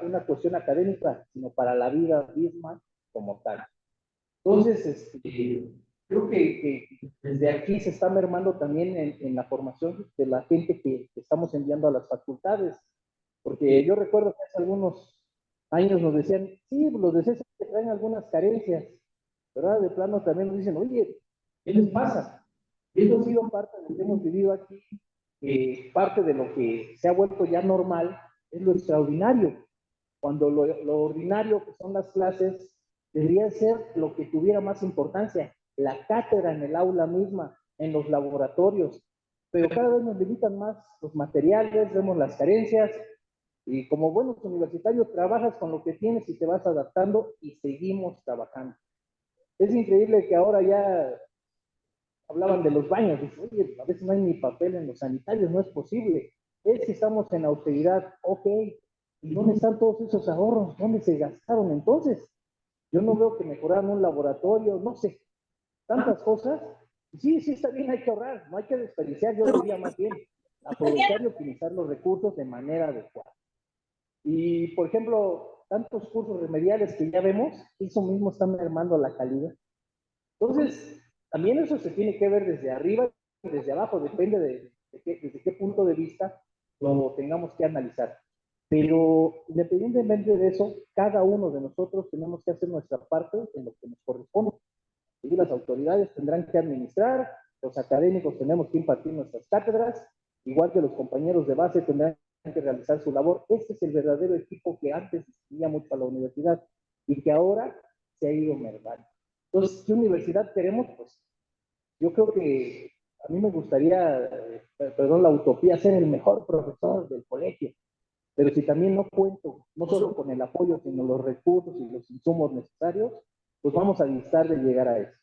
una cuestión académica, sino para la vida misma como tal. Entonces, creo que desde aquí se está mermando también en la formación de la gente que estamos enviando a las facultades, porque yo recuerdo que hace algunos años nos decían, sí, los de CESA traen algunas carencias, ¿verdad? De plano también nos dicen, oye, ¿qué les pasa? Y eso ha sido parte de lo que hemos vivido aquí, parte de lo que se ha vuelto ya normal es lo extraordinario, cuando lo ordinario que son las clases debería ser lo que tuviera más importancia, la cátedra en el aula misma, en los laboratorios, pero cada vez nos limitan más los materiales, vemos las carencias, y como buenos universitarios trabajas con lo que tienes y te vas adaptando y seguimos trabajando. Es increíble que ahora ya hablaban de los baños, dice, oye, a veces no hay ni papel en los sanitarios, no es posible. Es que estamos en austeridad, ok, ¿y dónde están todos esos ahorros? ¿Dónde se gastaron entonces? Yo no veo que mejoraran un laboratorio, no sé, tantas cosas. Sí, sí está bien, hay que ahorrar, no hay que desperdiciar, yo diría más bien, aprovechar y utilizar los recursos de manera adecuada. Y, por ejemplo, tantos cursos remediales que ya vemos, eso mismo está mermando la calidad. Entonces, también eso se tiene que ver desde arriba y desde abajo, depende desde qué punto de vista lo tengamos que analizar. Pero independientemente de eso, cada uno de nosotros tenemos que hacer nuestra parte en lo que nos corresponde. Y las autoridades tendrán que administrar, los académicos tenemos que impartir nuestras cátedras, igual que los compañeros de base tendrán que realizar su labor. Este es el verdadero equipo que antes distinguía mucho a la universidad y que ahora se ha ido mermando. Entonces, ¿qué universidad queremos? Pues yo creo que a mí me gustaría, perdón, la utopía, ser el mejor profesor del colegio, pero si también no cuento, no solo con el apoyo, sino los recursos y los insumos necesarios, pues vamos a distar de llegar a eso.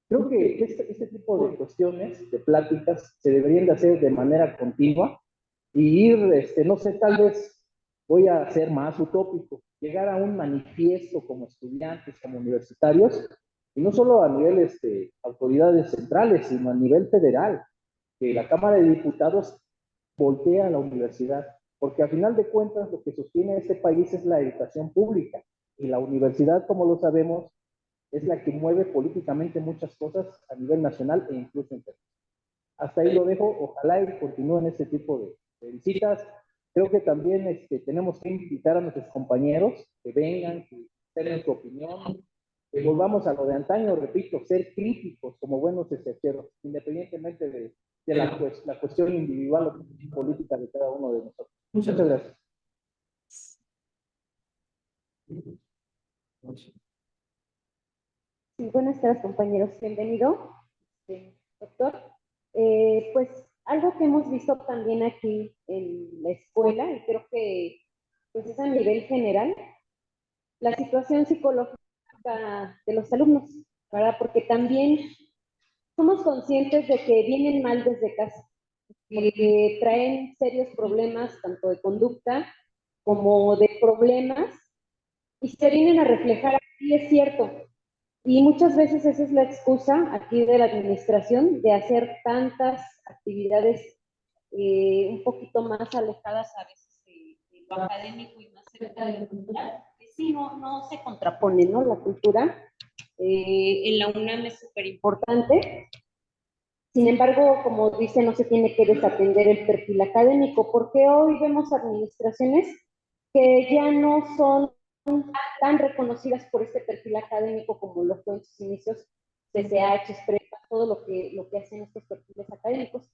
Creo que este tipo de cuestiones, de pláticas, se deberían de hacer de manera continua y ir, no sé, tal vez voy a ser más utópico, llegar a un manifiesto como estudiantes, como universitarios, y no solo a nivel autoridades centrales, sino a nivel federal, que la Cámara de Diputados voltea a la universidad, porque a final de cuentas lo que sostiene este país es la educación pública, y la universidad, como lo sabemos, es la que mueve políticamente muchas cosas a nivel nacional e incluso internacional. Hasta ahí lo dejo, ojalá y continúen este tipo de visitas. Creo que también tenemos que invitar a nuestros compañeros que vengan, que den su opinión, que volvamos a lo de antaño, repito, ser críticos como buenos extranjeros, independientemente de la cuestión individual o política de cada uno de nosotros. Muchas gracias. Sí, buenas tardes, compañeros. Bienvenido, doctor. Pues algo que hemos visto también aquí en la escuela, y creo que pues es a nivel general, la situación psicológica de los alumnos, ¿verdad? Porque también somos conscientes de que vienen mal desde casa, porque traen serios problemas, tanto de conducta como de problemas, y se vienen a reflejar aquí, es cierto. Y muchas veces esa es la excusa aquí de la administración de hacer tantas actividades un poquito más alejadas a veces de lo académico y más cerca de lo cultural, que sí, no se contrapone, ¿no? La cultura en la UNAM es súper importante. Sin embargo, como dice, no se tiene que desatender el perfil académico, porque hoy vemos administraciones que ya no son tan reconocidas por este perfil académico como lo fue en sus inicios, CCH, prepa, todo lo que hacen estos perfiles académicos.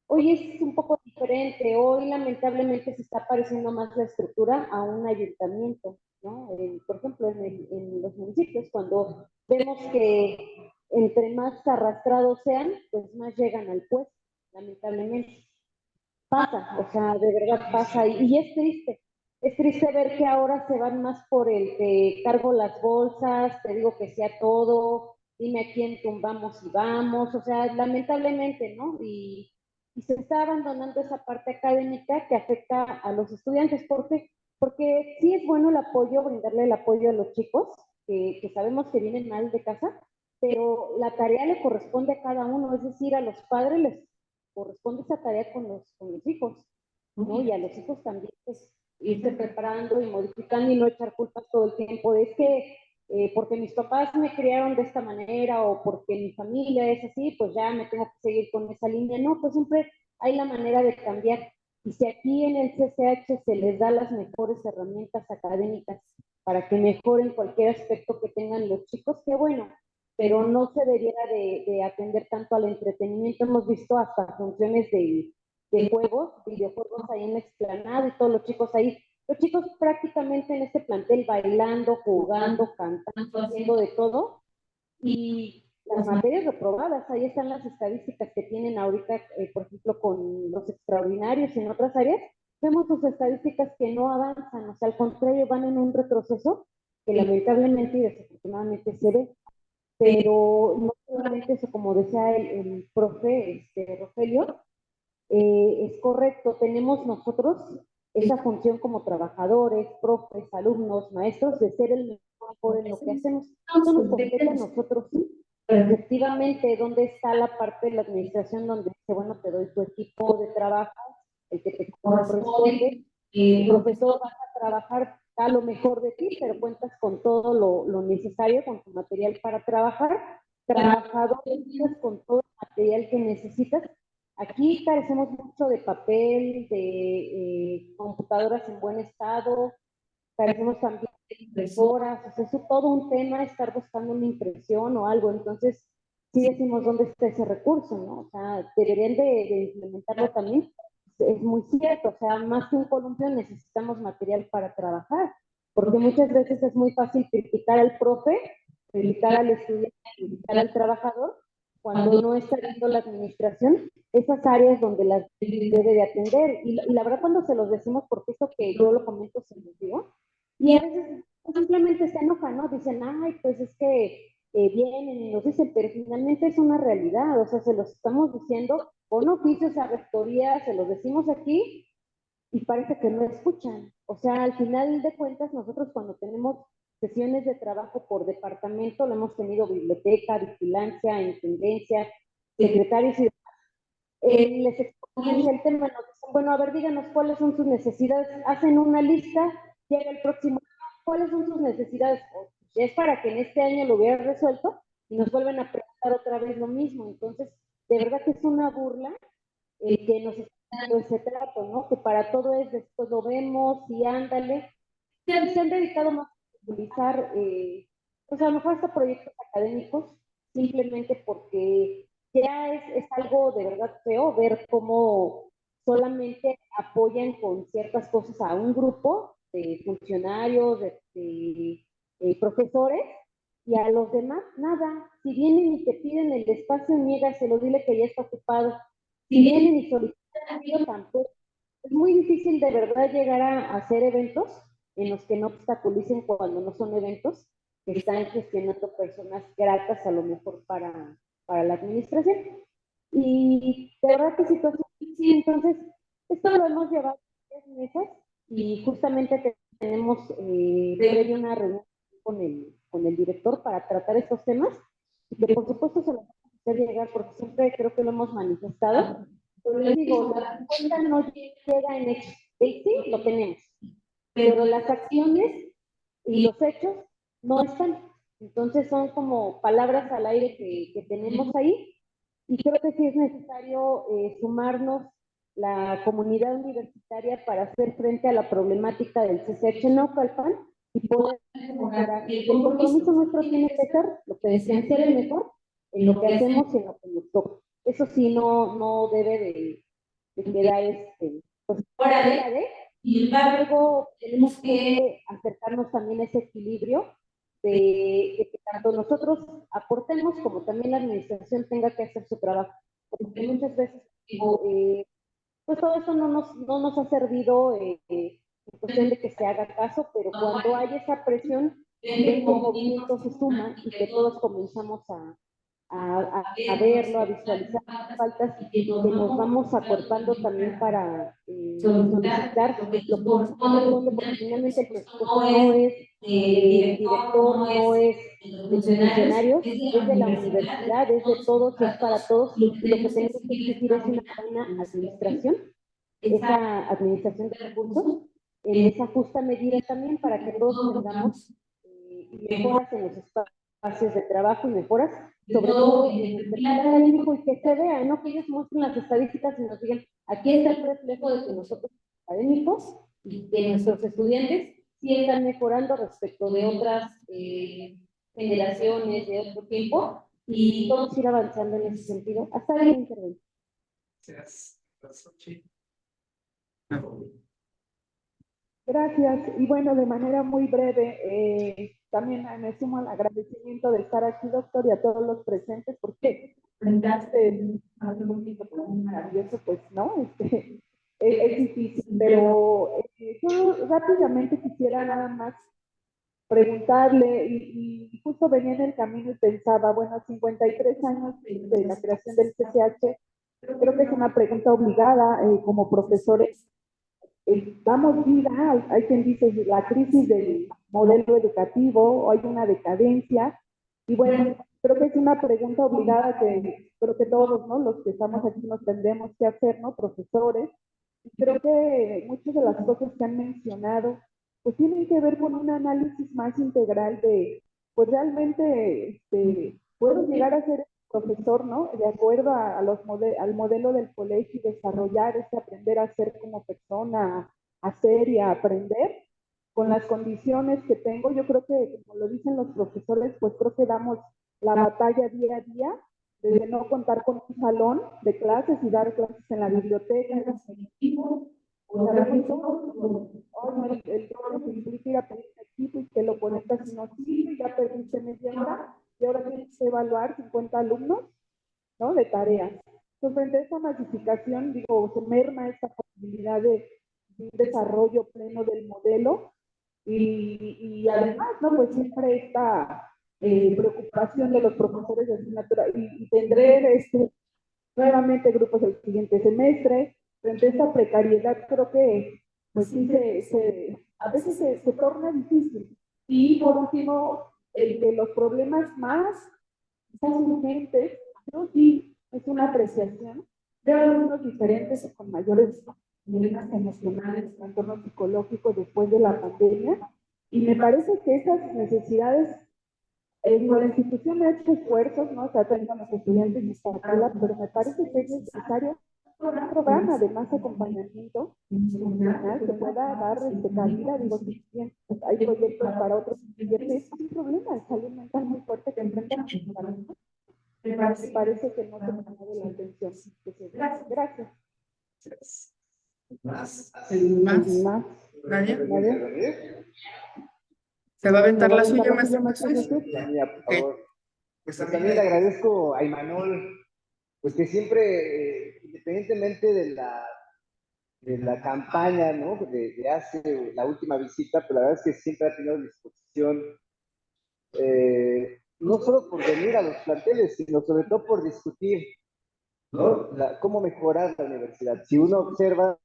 Hoy es un poco diferente, hoy lamentablemente se está pareciendo más la estructura a un ayuntamiento, ¿no? Por ejemplo, en los municipios, cuando vemos que entre más arrastrados sean, pues más llegan al puesto, lamentablemente. Pasa, o sea, de verdad pasa, y es triste ver que ahora se van más por el te cargo las bolsas, te digo que sea todo, dime a quién tumbamos y vamos, o sea, lamentablemente, ¿no? Y se está abandonando esa parte académica que afecta a los estudiantes, porque sí es bueno el apoyo, brindarle el apoyo a los chicos, que sabemos que vienen mal de casa, pero la tarea le corresponde a cada uno, es decir, a los padres les corresponde esa tarea con los hijos, ¿no? Y a los hijos también, pues, irse preparando y modificando y no echar culpas todo el tiempo. Es que porque mis papás me criaron de esta manera o porque mi familia es así, pues ya me tengo que seguir con esa línea. No, pues siempre hay la manera de cambiar. Y si aquí en el CCH se les da las mejores herramientas académicas para que mejoren cualquier aspecto que tengan los chicos, qué bueno, pero no se debiera de atender tanto al entretenimiento. Hemos visto hasta funciones de juegos, videojuegos ahí en la explanada y todos los chicos ahí. Los chicos prácticamente en este plantel bailando, jugando, cantando, haciendo de todo. Y las materias reprobadas, ahí están las estadísticas que tienen ahorita, por ejemplo, con los extraordinarios y en otras áreas. Vemos sus estadísticas que no avanzan, o sea, al contrario, van en un retroceso que lamentablemente y desafortunadamente se ve, pero no solamente eso, como decía el profe Rogelio, es correcto, tenemos nosotros esa función como trabajadores, profes, alumnos, maestros, de ser el mejor en lo que hacemos. Eso nos compete a nosotros, sí. Pero efectivamente, ¿dónde está la parte de la administración donde dice, bueno, te doy tu equipo de trabajo, el que te corresponde, el profesor va a trabajar a lo mejor de ti, pero cuentas con todo lo necesario, con tu material para trabajar, trabajador, con todo el material que necesitas. Aquí carecemos mucho de papel, de computadoras en buen estado, carecemos también de impresoras, o sea, es todo un tema estar buscando una impresión o algo, entonces sí decimos dónde está ese recurso, ¿no? O sea, deberían de implementarlo también, es muy cierto, o sea, más que un columpio necesitamos material para trabajar, porque muchas veces es muy fácil criticar al profe, criticar al estudiante, criticar al trabajador, cuando no está viendo la administración esas áreas donde las debe de atender. Y la verdad cuando se los decimos, porque esto que yo lo comento se los digo, y a veces simplemente se enojan, ¿no? Dicen, ay, pues es que vienen y nos dicen, pero finalmente es una realidad, o sea, se los estamos diciendo con oficios a rectoría, se los decimos aquí y parece que no escuchan. O sea, al final de cuentas, nosotros cuando tenemos sesiones de trabajo por departamento, lo hemos tenido biblioteca, vigilancia, intendencia, secretarios y les exponemos el tema, nos dicen, bueno, a ver, díganos cuáles son sus necesidades, hacen una lista, llega el próximo año, cuáles son sus necesidades, o es para que en este año lo hubiera resuelto y nos vuelven a preguntar otra vez lo mismo, entonces, de verdad que es una burla el que nos está dando ese trato, ¿no? Que para todo es después lo vemos y ándale, se han dedicado más a utilizar, pues a lo mejor hasta proyectos académicos, simplemente porque ya es algo de verdad feo ver cómo solamente apoyan con ciertas cosas a un grupo de funcionarios, profesores, y a los demás nada. Si vienen y te piden el espacio, niégaselo, dile que ya está ocupado. Si vienen y solicitan, yo tampoco. Es muy difícil de verdad llegar a hacer eventos en los que no obstaculicen cuando no son eventos que están gestionando personas gratas a lo mejor para la administración. Y de verdad que situación, sí, entonces, esto lo hemos llevado 3 meses y justamente tenemos previo una reunión con con el director para tratar estos temas, y que por supuesto se los vamos a hacer llegar, porque siempre creo que lo hemos manifestado. Pero les digo, la respuesta no llega en hechos. Sí, lo tenemos, pero las acciones y los hechos no están. Entonces son como palabras al aire que tenemos ahí, y creo que sí es necesario sumarnos la comunidad universitaria para hacer frente a la problemática del CCH Naucalpan y poder mejorar. El compromiso nuestro tiene que ser lo que decían, ser el mejor en lo que hacemos y en lo que nos toca. Eso sí, no debe de quedar pues, fuera de. Sin embargo, tenemos que acercarnos también a ese equilibrio de que tanto nosotros aportemos como también la administración tenga que hacer su trabajo. Porque muchas veces, pues todo eso no nos ha servido en cuestión de que se haga caso, pero cuando hay esa presión, ven que el movimiento se suma y que todos comenzamos a verlo, a visualizar faltas y que nos vamos acuerpando también para solicitar lo que corresponde, porque finalmente el presupuesto no es del director, no es de funcionarios, es de la universidad, es de todos, es para todos, y lo que tenemos que exigir es una buena administración, esa administración de recursos, en esa justa medida también para que todos tengamos mejoras en los espacios de trabajo y mejoras, sobre todo en el perfil académico, y que se vea, no que ellos muestren las estadísticas y nos digan, aquí está el reflejo de que nosotros académicos y de nuestros estudiantes sí están mejorando respecto de otras generaciones, de otro tiempo, y todos ir avanzando en ese sentido. Hasta ahí intervención. Gracias. Gracias. Y bueno, de manera muy breve, también me sumo al agradecimiento de estar aquí, doctor, y a todos los presentes, porque enfrentaste a un maravilloso, pues, ¿no? Es difícil, pero yo rápidamente quisiera nada más preguntarle, y justo venía en el camino y pensaba, bueno, 53 años de la creación del CCH, creo que es una pregunta obligada como profesores. Damos vida, hay quien dice la crisis del modelo educativo, o hay una decadencia, y bueno, creo que es una pregunta obligada que creo que todos, ¿no? Los que estamos aquí nos tendremos que hacer, ¿no? Profesores, y creo que muchas de las cosas que han mencionado, pues tienen que ver con un análisis más integral de, pues realmente, puedo llegar a ser profesor, ¿no? De acuerdo a al modelo del colegio y desarrollar ese aprender a ser como persona, a hacer y a aprender con las condiciones que tengo. Yo creo que, como lo dicen los profesores, pues creo que damos la batalla día a día, desde no contar con un salón de clases y dar clases en la biblioteca, en los equipos, o sea, el doble que implica ir a pedir equipo y que lo conectas y no sirve, ya perdiste media hora, y ahora tienes que evaluar 50 alumnos, ¿no? De tareas. Entonces, frente a esa masificación, digo, se merma esta posibilidad de un desarrollo pleno del modelo, y además, ¿no? Pues siempre esta preocupación de los profesores de asignatura, y tendré nuevamente grupos el siguiente semestre. Frente a esta precariedad, creo que pues sí a veces se torna difícil. Y por último, el de los problemas más quizás urgentes, ¿no? Sí, es una apreciación. Veo algunos diferentes con mayores problemas emocionales, trastornos psicológicos después de la pandemia, y me parece que esas necesidades, la institución ha hecho esfuerzos, ¿no? Está trayendo a los estudiantes y sacarla, pero me parece que es necesario un programa de más acompañamiento institucional que pueda dar cabida. Digo, si bien hay proyectos para otros, es un problema de salud mental muy fuerte que enfrentan los alumnos. Me parece que no se me ha dado la atención. Gracias. Más. ¿Más? ¿Nadie? ¿Nadie? ¿Se va a aventar la suya, ¿La maestro Jesús? La mía, por favor. Pues Pues también le agradezco a Imanol, pues que siempre, independientemente de la campaña, ¿no? De hace la última visita, pero la verdad es que siempre ha tenido disposición, no solo por venir a los planteles, sino sobre todo por discutir, ¿no? Cómo mejorar la universidad. Si uno observa,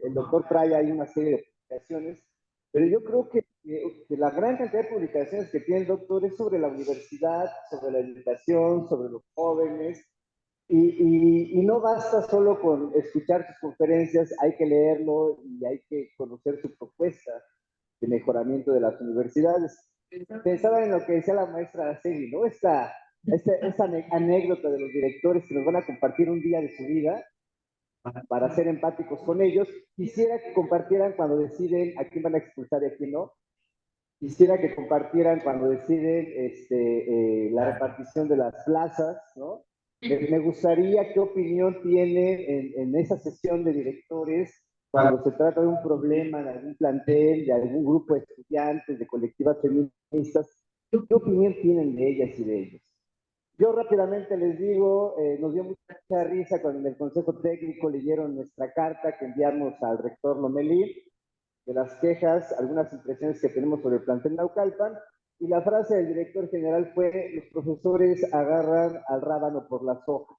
el doctor trae ahí una serie de publicaciones, Pero yo creo que la gran cantidad de publicaciones que tiene el doctor es sobre la universidad, sobre la educación, sobre los jóvenes, y no basta solo con escuchar sus conferencias, hay que leerlo y hay que conocer su propuesta de mejoramiento de las universidades. Pensaba en lo que decía la maestra Araceli, ¿no? Esa anécdota de los directores que nos van a compartir un día de su vida para ser empáticos con ellos. Quisiera que compartieran cuando deciden a quién van a expulsar y a quién no. Quisiera que compartieran cuando deciden la repartición de las plazas, ¿no? Me gustaría qué opinión tiene en esa sesión de directores cuando se trata de un problema de algún plantel, de algún grupo de estudiantes, de colectivas feministas, ¿qué opinión tienen de ellas y de ellos? Yo rápidamente les digo, nos dio mucha risa cuando en el Consejo Técnico leyeron nuestra carta que enviamos al rector Lomelí, de las quejas, algunas impresiones que tenemos sobre el plantel Naucalpan, y la frase del director general fue: los profesores agarran al rábano por las hojas.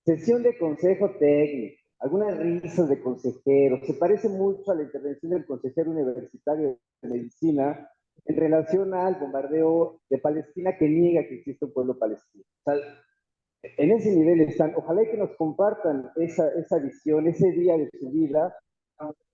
Sesión de consejo técnico, algunas risas de consejeros, se parece mucho a la intervención del consejero universitario de medicina en relación al bombardeo de Palestina, que niega que existe un pueblo palestino. O sea, en ese nivel están. Ojalá que nos compartan esa visión, ese día de su vida,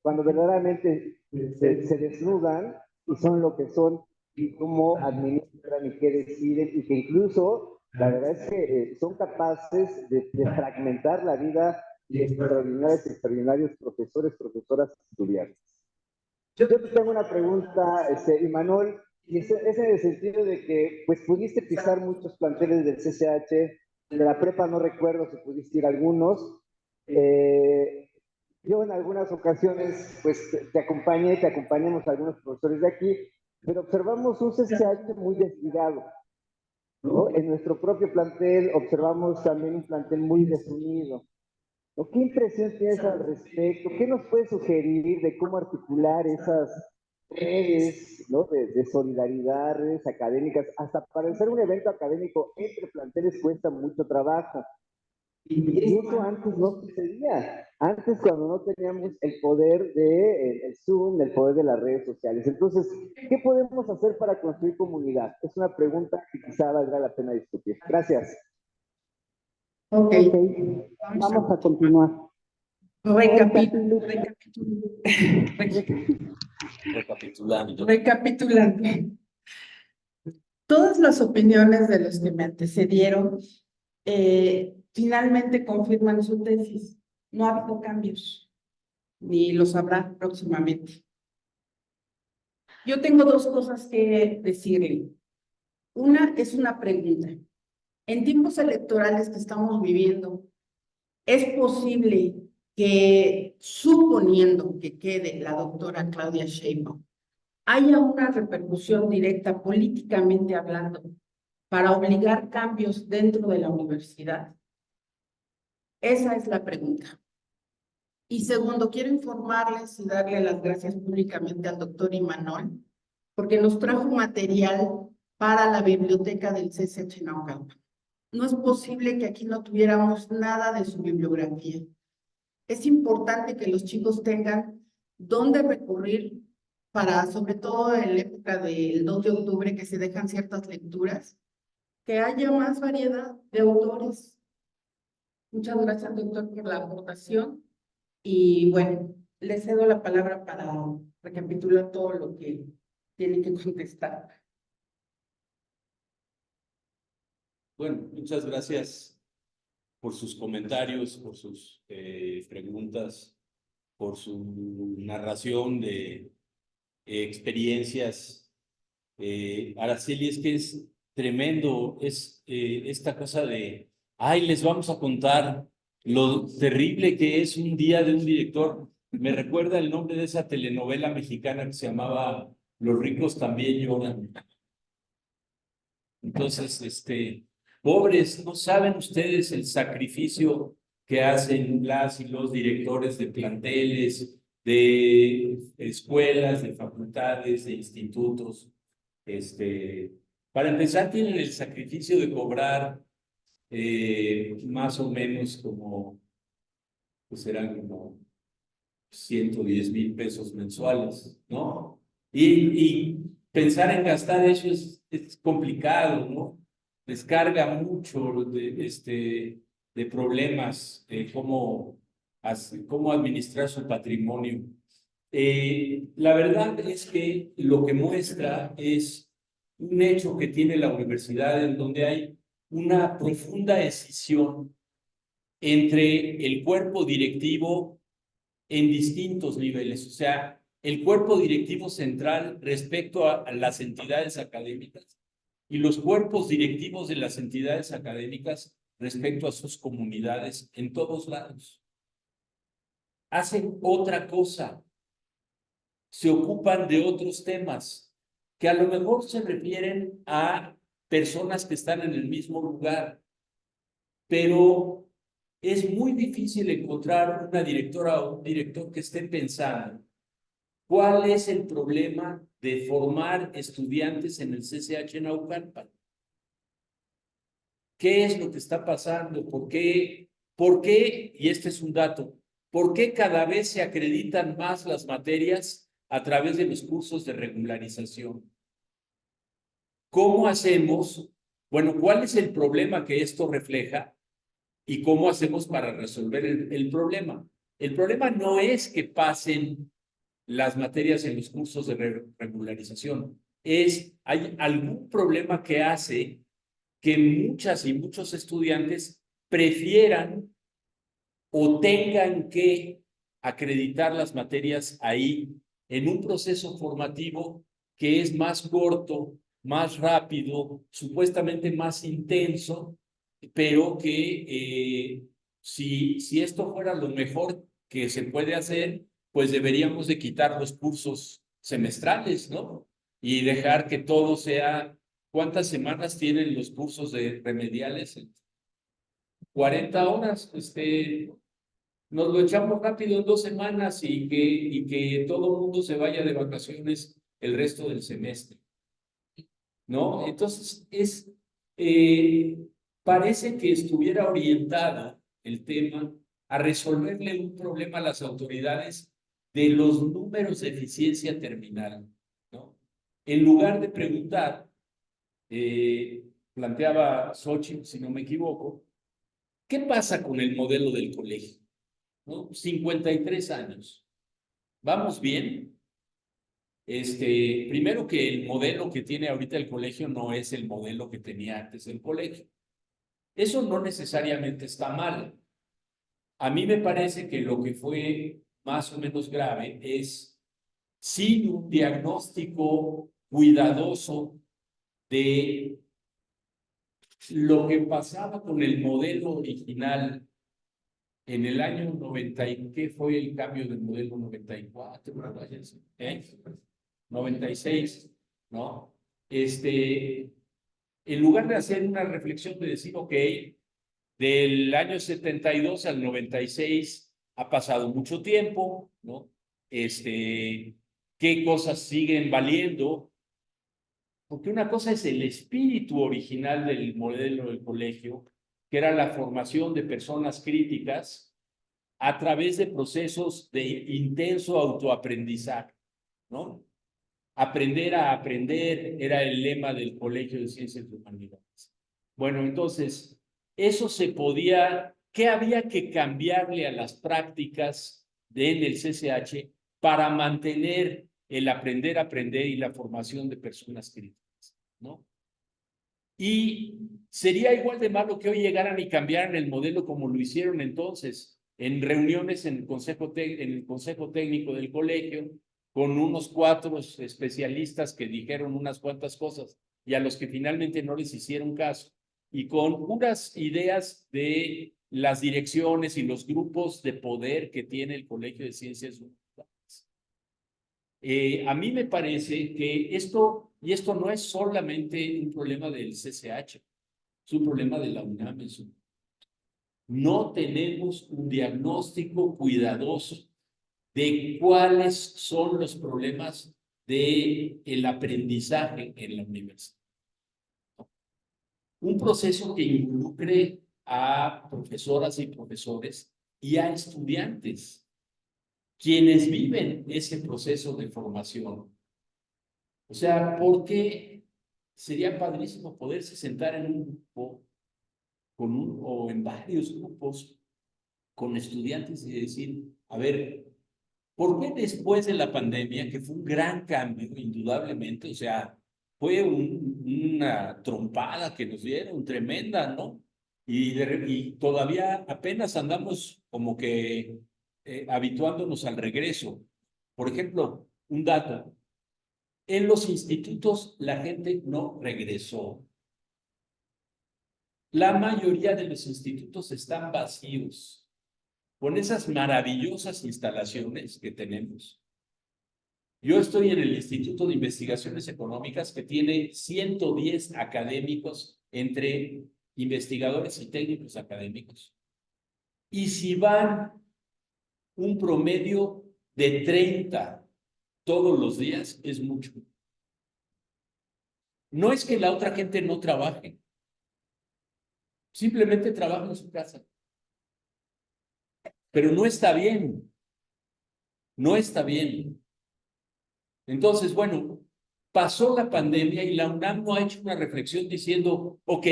cuando verdaderamente se desnudan y son lo que son, y cómo administran y qué deciden, y que incluso, la verdad es que son capaces de fragmentar la vida de extraordinarios profesores, profesoras, estudiantes. Yo te tengo una pregunta, Imanol, y es en el sentido de que pues pudiste pisar muchos planteles del CCH, de la prepa no recuerdo si pudiste ir a algunos. Yo en algunas ocasiones pues te acompañamos a algunos profesores de aquí, pero observamos un CCH muy desligado, ¿no? En nuestro propio plantel observamos también un plantel muy desunido. ¿No? ¿Qué impresión tienes al respecto? ¿Qué nos puedes sugerir de cómo articular esas redes, ¿no? de solidaridad, redes académicas? Hasta para hacer un evento académico entre planteles cuesta mucho trabajo. Y eso antes no sucedía. Antes, cuando no teníamos el poder del Zoom, el poder de las redes sociales. Entonces, ¿qué podemos hacer para construir comunidad? Es una pregunta que quizá valdrá la pena discutir. Gracias. Ok, Vamos a continuar. Recapitulando. Todas las opiniones de los que me antecedieron finalmente confirman su tesis. No ha habido cambios, ni los habrá próximamente. Yo tengo dos cosas que decirle. Una es una pregunta. En tiempos electorales que estamos viviendo, ¿es posible que, suponiendo que quede la doctora Claudia Sheinbaum, haya una repercusión directa políticamente hablando para obligar cambios dentro de la universidad? Esa es la pregunta. Y segundo, quiero informarles y darle las gracias públicamente al doctor Imanol, porque nos trajo material para la biblioteca del CCH Naucalpan. No es posible que aquí no tuviéramos nada de su bibliografía. Es importante que los chicos tengan dónde recurrir para, sobre todo en la época del 2 de octubre, que se dejan ciertas lecturas, que haya más variedad de autores. Muchas gracias, doctor, por la aportación. Y bueno, le cedo la palabra para recapitular todo lo que tiene que contestar. Bueno, muchas gracias por sus comentarios, por sus preguntas, por su narración de experiencias. Araceli, es que es tremendo, es esta cosa de, ay, les vamos a contar lo terrible que es un día de un director. Me recuerda el nombre de esa telenovela mexicana que se llamaba Los ricos también lloran. Entonces, pobres, no saben ustedes el sacrificio que hacen las y los directores de planteles, de escuelas, de facultades, de institutos. Para empezar, tienen el sacrificio de cobrar más o menos como, pues serán como 110,000 pesos mensuales, ¿no? Y pensar en gastar eso es complicado, ¿no? Descarga mucho de problemas, cómo administrar su patrimonio. La verdad es que lo que muestra es un hecho que tiene la universidad en donde hay una profunda escisión entre el cuerpo directivo en distintos niveles, o sea, el cuerpo directivo central respecto a las entidades académicas y los cuerpos directivos de las entidades académicas respecto a sus comunidades en todos lados. Hacen otra cosa, se ocupan de otros temas que a lo mejor se refieren a personas que están en el mismo lugar, pero es muy difícil encontrar una directora o un director que esté pensando cuál es el problema de formar estudiantes en el CCH Naucalpan. ¿Qué es lo que está pasando? ¿Por qué? Y este es un dato, ¿por qué cada vez se acreditan más las materias a través de los cursos de regularización? ¿Cómo hacemos? Bueno, ¿cuál es el problema que esto refleja? ¿Y cómo hacemos para resolver el problema? El problema no es que pasen las materias en los cursos de regularización. Hay algún problema que hace que muchas y muchos estudiantes prefieran o tengan que acreditar las materias ahí en un proceso formativo que es más corto, más rápido, supuestamente más intenso, pero que si esto fuera lo mejor que se puede hacer, pues deberíamos de quitar los cursos semestrales, ¿no? Y dejar que todo sea, ¿cuántas semanas tienen los cursos de remediales? 40 horas, nos lo echamos rápido en 2 semanas y que todo el mundo se vaya de vacaciones el resto del semestre, ¿no? Entonces, parece que estuviera orientado el tema a resolverle un problema a las autoridades de los números de eficiencia terminal, ¿no? En lugar de preguntar, planteaba Xochitl, si no me equivoco, ¿qué pasa con el modelo del colegio? ¿No? 53 años. ¿Vamos bien? Primero que el modelo que tiene ahorita el colegio no es el modelo que tenía antes el colegio. Eso no necesariamente está mal. A mí me parece que lo que fue más o menos grave es sin un diagnóstico cuidadoso de lo que pasaba con el modelo original en el año 90, ¿qué fue el cambio del modelo 94? 96, ¿no? En lugar de hacer una reflexión de decir, ok, del año 72 al 96 ha pasado mucho tiempo, ¿no? ¿Qué cosas siguen valiendo? Porque una cosa es el espíritu original del modelo del colegio, que era la formación de personas críticas a través de procesos de intenso autoaprendizaje, ¿no? Aprender a aprender era el lema del Colegio de Ciencias y Humanidades. Bueno, entonces, eso se podía, ¿qué había que cambiarle a las prácticas en el CCH para mantener el aprender a aprender y la formación de personas críticas, ¿no? Y sería igual de malo que hoy llegaran y cambiaran el modelo como lo hicieron entonces, en reuniones en el Consejo Técnico del colegio, con unos 4 especialistas que dijeron unas cuantas cosas y a los que finalmente no les hicieron caso, y con puras ideas de las direcciones y los grupos de poder que tiene el Colegio de Ciencias Humanidades. A mí me parece que esto no es solamente un problema del CCH, es un problema de la UNAM. No tenemos un diagnóstico cuidadoso de cuáles son los problemas del aprendizaje en la universidad. Un proceso que involucre a profesoras y profesores y a estudiantes. quienes viven ese proceso de formación. O sea, porque sería padrísimo poderse sentar en un grupo o en varios grupos con estudiantes y decir, a ver, ¿por qué después de la pandemia, que fue un gran cambio, indudablemente, o sea, fue una trompada que nos dieron, tremenda, ¿no? Y todavía apenas andamos como que habituándonos al regreso. Por ejemplo, un dato, en los institutos la gente no regresó. La mayoría de los institutos están vacíos, con esas maravillosas instalaciones que tenemos. Yo estoy en el Instituto de Investigaciones Económicas, que tiene 110 académicos entre investigadores y técnicos académicos. Y si van un promedio de 30 todos los días, es mucho. No es que la otra gente no trabaje, simplemente trabaja en su casa. Pero no está bien. No está bien. Entonces, bueno, pasó la pandemia y la UNAM no ha hecho una reflexión diciendo, ok,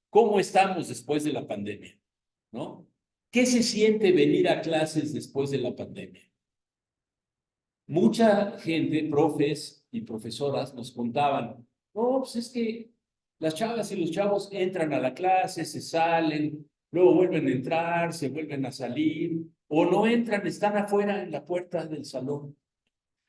¿cómo estamos después de la pandemia? ¿No? ¿Qué se siente venir a clases después de la pandemia? Mucha gente, profes y profesoras, nos contaban, no, pues es que las chavas y los chavos entran a la clase, se salen, luego vuelven a entrar, se vuelven a salir, o no entran, están afuera en la puerta del salón.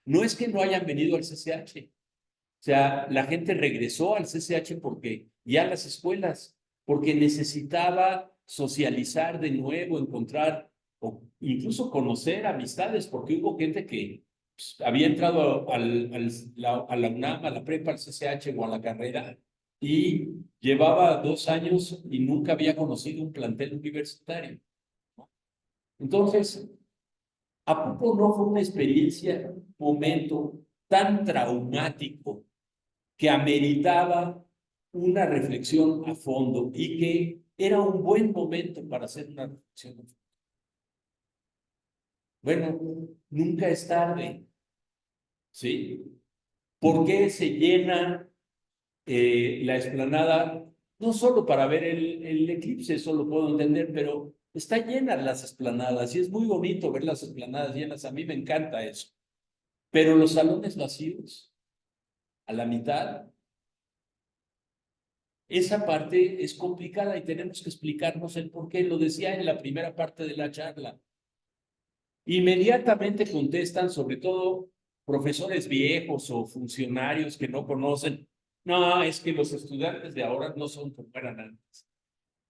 No es que no hayan venido al CCH. O sea, la gente regresó al CCH porque ya las escuelas, porque necesitaba socializar de nuevo, encontrar o incluso conocer amistades, porque hubo gente que pues, había entrado a la UNAM, a la prepa, al CCH o a la carrera y llevaba 2 años y nunca había conocido un plantel universitario. Entonces, ¿a poco no fue una experiencia, un momento tan traumático que ameritaba una reflexión a fondo y que era un buen momento para hacer una reflexión? Bueno, nunca es tarde, ¿sí? ¿Por qué se llena la explanada? No solo para ver el eclipse, eso lo puedo entender, pero está llena las explanadas y es muy bonito ver las explanadas llenas. A mí me encanta eso. Pero los salones vacíos, a la mitad, esa parte es complicada y tenemos que explicarnos el por qué. Lo decía en la primera parte de la charla. Inmediatamente contestan, sobre todo profesores viejos o funcionarios que no conocen, no, es que los estudiantes de ahora no son como eran antes.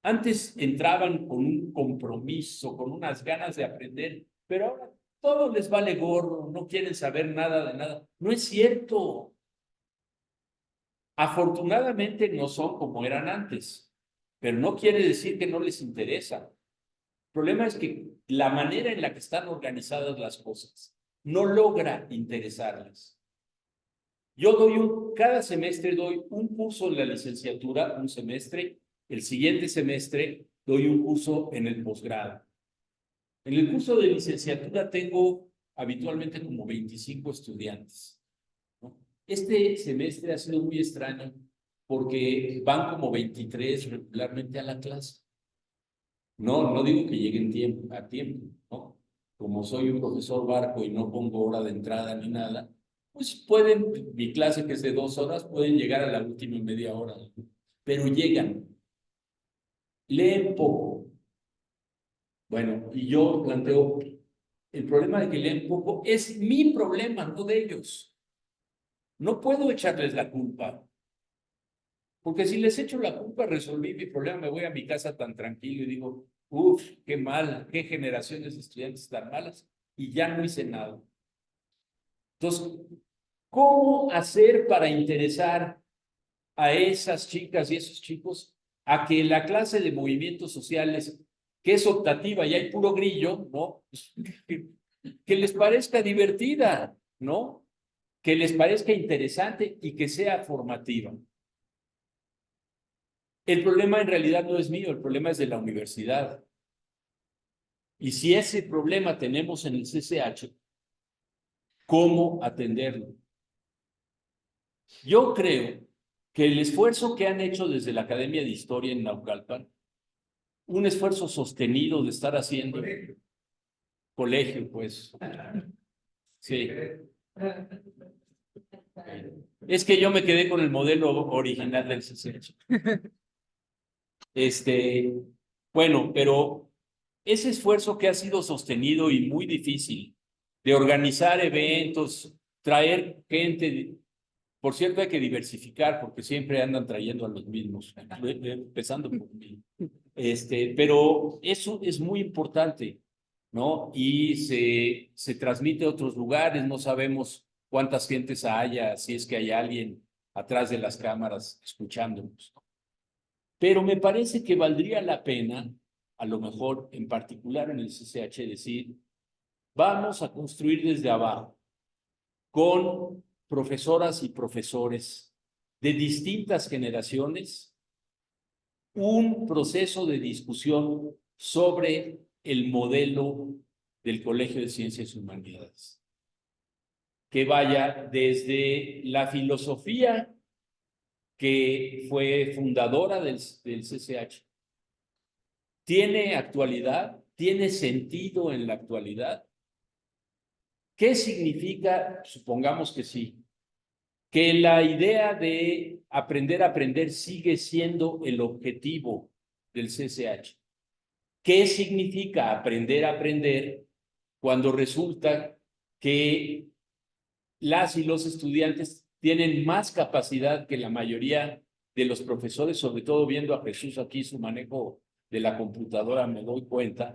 Antes entraban con un compromiso, con unas ganas de aprender, pero ahora todo les vale gorro, no quieren saber nada de nada. No es cierto. Afortunadamente no son como eran antes, pero no quiere decir que no les interesa. El problema es que la manera en la que están organizadas las cosas no logra interesarles. Yo cada semestre doy un curso en la licenciatura, un semestre, el siguiente semestre doy un curso en el posgrado. En el curso de licenciatura tengo habitualmente como 25 estudiantes, ¿no? Este semestre ha sido muy extraño porque van como 23 regularmente a la clase. No digo que lleguen a tiempo, ¿no? Como soy un profesor barco y no pongo hora de entrada ni nada, pues pueden, mi clase que es de 2 horas, pueden llegar a la última media hora, ¿no? Pero llegan, leen poco. Bueno, y yo planteo, el problema de que leen poco es mi problema, no de ellos. No puedo echarles la culpa. Porque si les echo la culpa, resolví mi problema, me voy a mi casa tan tranquilo y digo, uff, qué mal, qué generaciones de estudiantes tan malas, y ya no hice nada. Entonces, ¿cómo hacer para interesar a esas chicas y esos chicos a que la clase de movimientos sociales, que es optativa y hay puro grillo, ¿no? Que les parezca divertida, ¿no? Que les parezca interesante y que sea formativa? El problema en realidad no es mío, el problema es de la universidad. Y si ese problema tenemos en el CCH, cómo atenderlo. Yo creo que el esfuerzo que han hecho desde la Academia de Historia en Naucalpan, un esfuerzo sostenido de estar haciendo colegio, pues, sí. Es que yo me quedé con el modelo original del CCH. Bueno, pero ese esfuerzo que ha sido sostenido y muy difícil de organizar eventos, traer gente, por cierto hay que diversificar porque siempre andan trayendo a los mismos, empezando por mí. Pero eso es muy importante, ¿no? Y se transmite a otros lugares, no sabemos cuántas gentes haya, si es que hay alguien atrás de las cámaras escuchándonos. Pero me parece que valdría la pena, a lo mejor en particular en el CCH, decir, vamos a construir desde abajo, con profesoras y profesores de distintas generaciones, un proceso de discusión sobre el modelo del Colegio de Ciencias y Humanidades, que vaya desde la filosofía que fue fundadora del CCH. ¿Tiene actualidad? ¿Tiene sentido en la actualidad? ¿Qué significa? Supongamos que sí. Que la idea de aprender a aprender sigue siendo el objetivo del CCH. ¿Qué significa aprender a aprender cuando resulta que las y los estudiantes tienen más capacidad que la mayoría de los profesores, sobre todo viendo a Jesús aquí su manejo de la computadora, me doy cuenta,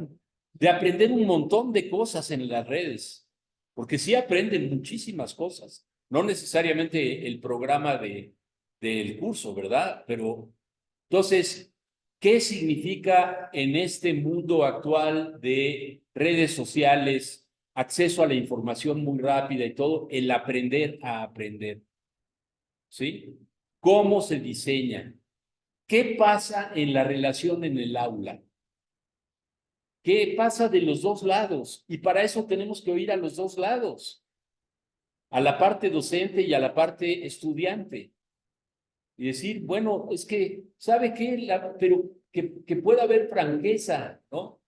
de aprender un montón de cosas en las redes, porque sí aprenden muchísimas cosas, no necesariamente el programa del curso, ¿verdad? Pero entonces, ¿qué significa en este mundo actual de redes sociales, acceso a la información muy rápida y todo, el aprender a aprender? ¿Sí? ¿Cómo se diseña? ¿Qué pasa en la relación en el aula? ¿Qué pasa de los dos lados? Y para eso tenemos que oír a los dos lados, a la parte docente y a la parte estudiante. Y decir, bueno, es que, ¿sabe qué? Pero que pueda haber franqueza, ¿no?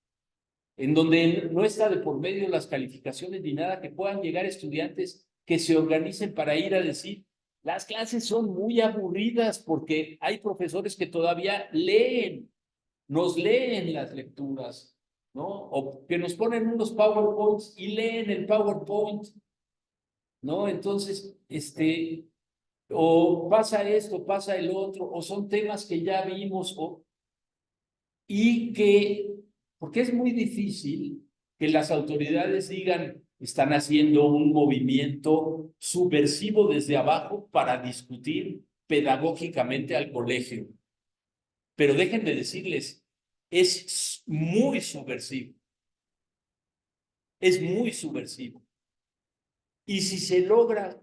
En donde no está de por medio las calificaciones ni nada, que puedan llegar estudiantes que se organicen para ir a decir, las clases son muy aburridas porque hay profesores que todavía nos leen las lecturas, ¿no? O que nos ponen unos PowerPoints y leen el PowerPoint, ¿no? Entonces, o pasa esto, pasa el otro, o son temas que ya vimos, y que, porque es muy difícil que las autoridades digan, están haciendo un movimiento subversivo desde abajo para discutir pedagógicamente al colegio. Pero déjenme decirles, es muy subversivo. Es muy subversivo. Y si se logra,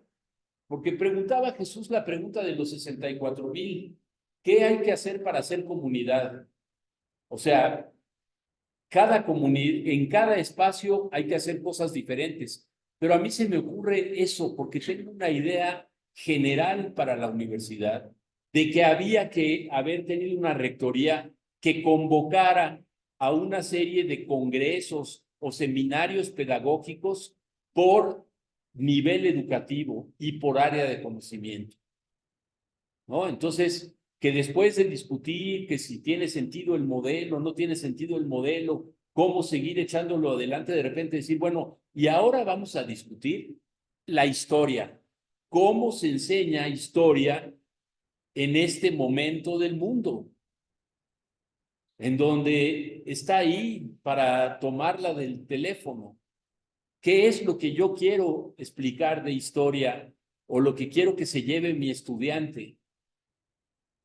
porque preguntaba Jesús la pregunta de los 64,000, ¿qué hay que hacer para hacer comunidad? O sea, en cada espacio hay que hacer cosas diferentes, pero a mí se me ocurre eso, porque tengo una idea general para la universidad, de que había que haber tenido una rectoría que convocara a una serie de congresos o seminarios pedagógicos por nivel educativo y por área de conocimiento, ¿no? Entonces, que después de discutir que si tiene sentido el modelo, no tiene sentido el modelo, cómo seguir echándolo adelante, de repente decir, bueno, y ahora vamos a discutir la historia, cómo se enseña historia en este momento del mundo, en donde está ahí para tomarla del teléfono. ¿Qué es lo que yo quiero explicar de historia o lo que quiero que se lleve mi estudiante?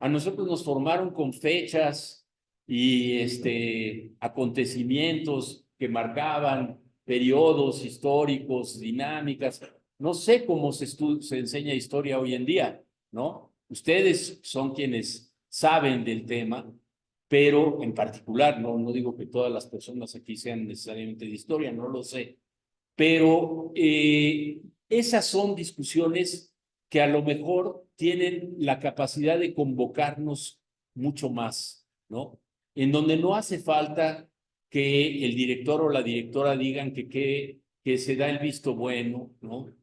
A nosotros nos formaron con fechas y acontecimientos que marcaban periodos históricos, dinámicas. No sé cómo se enseña historia hoy en día, ¿no? Ustedes son quienes saben del tema, pero en particular, no digo que todas las personas aquí sean necesariamente de historia, no lo sé, pero esas son discusiones que a lo mejor tienen la capacidad de convocarnos mucho más, ¿no? En donde no hace falta que el director o la directora digan que se da el visto bueno, ¿no?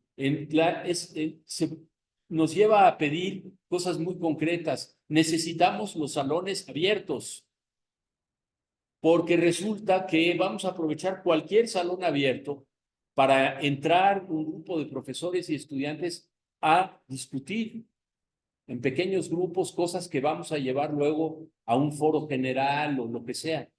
Nos lleva a pedir cosas muy concretas. Necesitamos los salones abiertos, porque resulta que vamos a aprovechar cualquier salón abierto para entrar un grupo de profesores y estudiantes a discutir en pequeños grupos cosas que vamos a llevar luego a un foro general o lo que sea.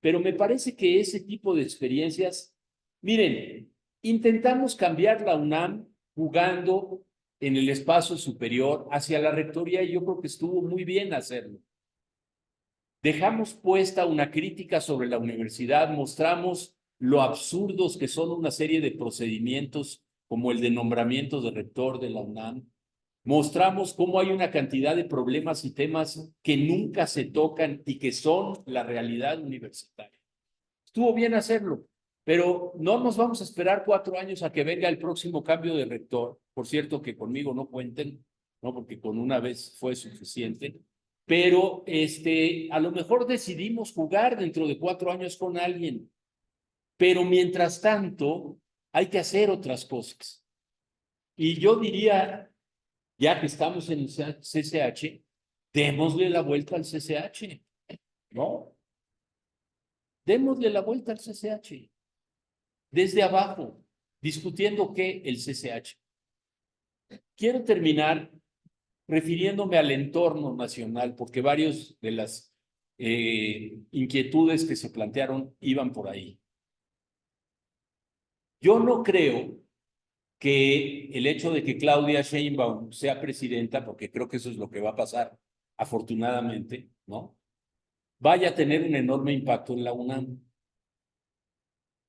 Pero me parece que ese tipo de experiencias, miren, intentamos cambiar la UNAM jugando en el espacio superior hacia la rectoría y yo creo que estuvo muy bien hacerlo. Dejamos puesta una crítica sobre la universidad, mostramos lo absurdos que son una serie de procedimientos como el de nombramiento de rector de la UNAM. Mostramos cómo hay una cantidad de problemas y temas que nunca se tocan y que son la realidad universitaria. Estuvo bien hacerlo, pero no nos vamos a esperar 4 años a que venga el próximo cambio de rector. Por cierto, que conmigo no cuenten, ¿no? Porque con una vez fue suficiente. Pero a lo mejor decidimos jugar dentro de 4 años con alguien. Pero mientras tanto, hay que hacer otras cosas. Y yo diría, ya que estamos en el CCH, démosle la vuelta al CCH, ¿no? Démosle la vuelta al CCH. Desde abajo, discutiendo qué el CCH. Quiero terminar refiriéndome al entorno nacional, porque varios de las inquietudes que se plantearon iban por ahí. Yo no creo que el hecho de que Claudia Sheinbaum sea presidenta, porque creo que eso es lo que va a pasar, afortunadamente, ¿no? Vaya a tener un enorme impacto en la UNAM.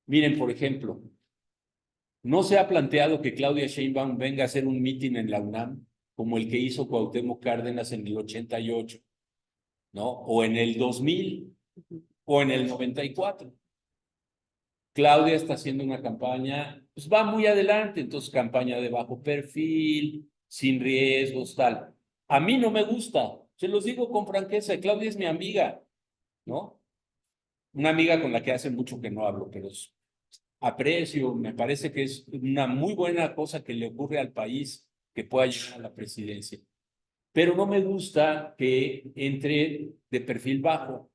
Miren, por ejemplo, no se ha planteado que Claudia Sheinbaum venga a hacer un mitin en la UNAM como el que hizo Cuauhtémoc Cárdenas en el 88, ¿no? O en el 2000, o en el 94. Claudia está haciendo una campaña, pues va muy adelante, entonces campaña de bajo perfil, sin riesgos, tal. A mí no me gusta, se los digo con franqueza, Claudia es mi amiga, ¿no? Una amiga con la que hace mucho que no hablo, pero aprecio, me parece que es una muy buena cosa que le ocurre al país que pueda llegar a la presidencia. Pero no me gusta que entre de perfil bajo,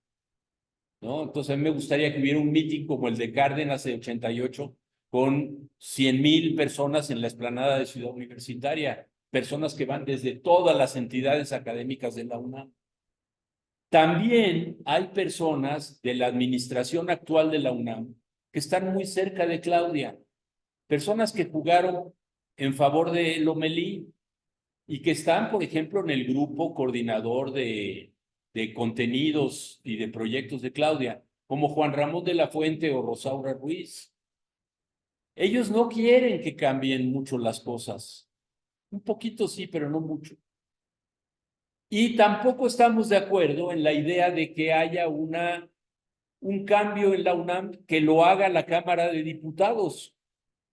¿no? Entonces a mí me gustaría que hubiera un meeting como el de Cárdenas de 88 con 100,000 personas en la explanada de Ciudad Universitaria, personas que van desde todas las entidades académicas de la UNAM. También hay personas de la administración actual de la UNAM que están muy cerca de Claudia, personas que jugaron en favor de Lomelí y que están, por ejemplo, en el grupo coordinador de contenidos y de proyectos de Claudia, como Juan Ramón de la Fuente o Rosaura Ruiz. Ellos no quieren que cambien mucho las cosas. Un poquito sí, pero no mucho. Y tampoco estamos de acuerdo en la idea de que haya un cambio en la UNAM que lo haga la Cámara de Diputados,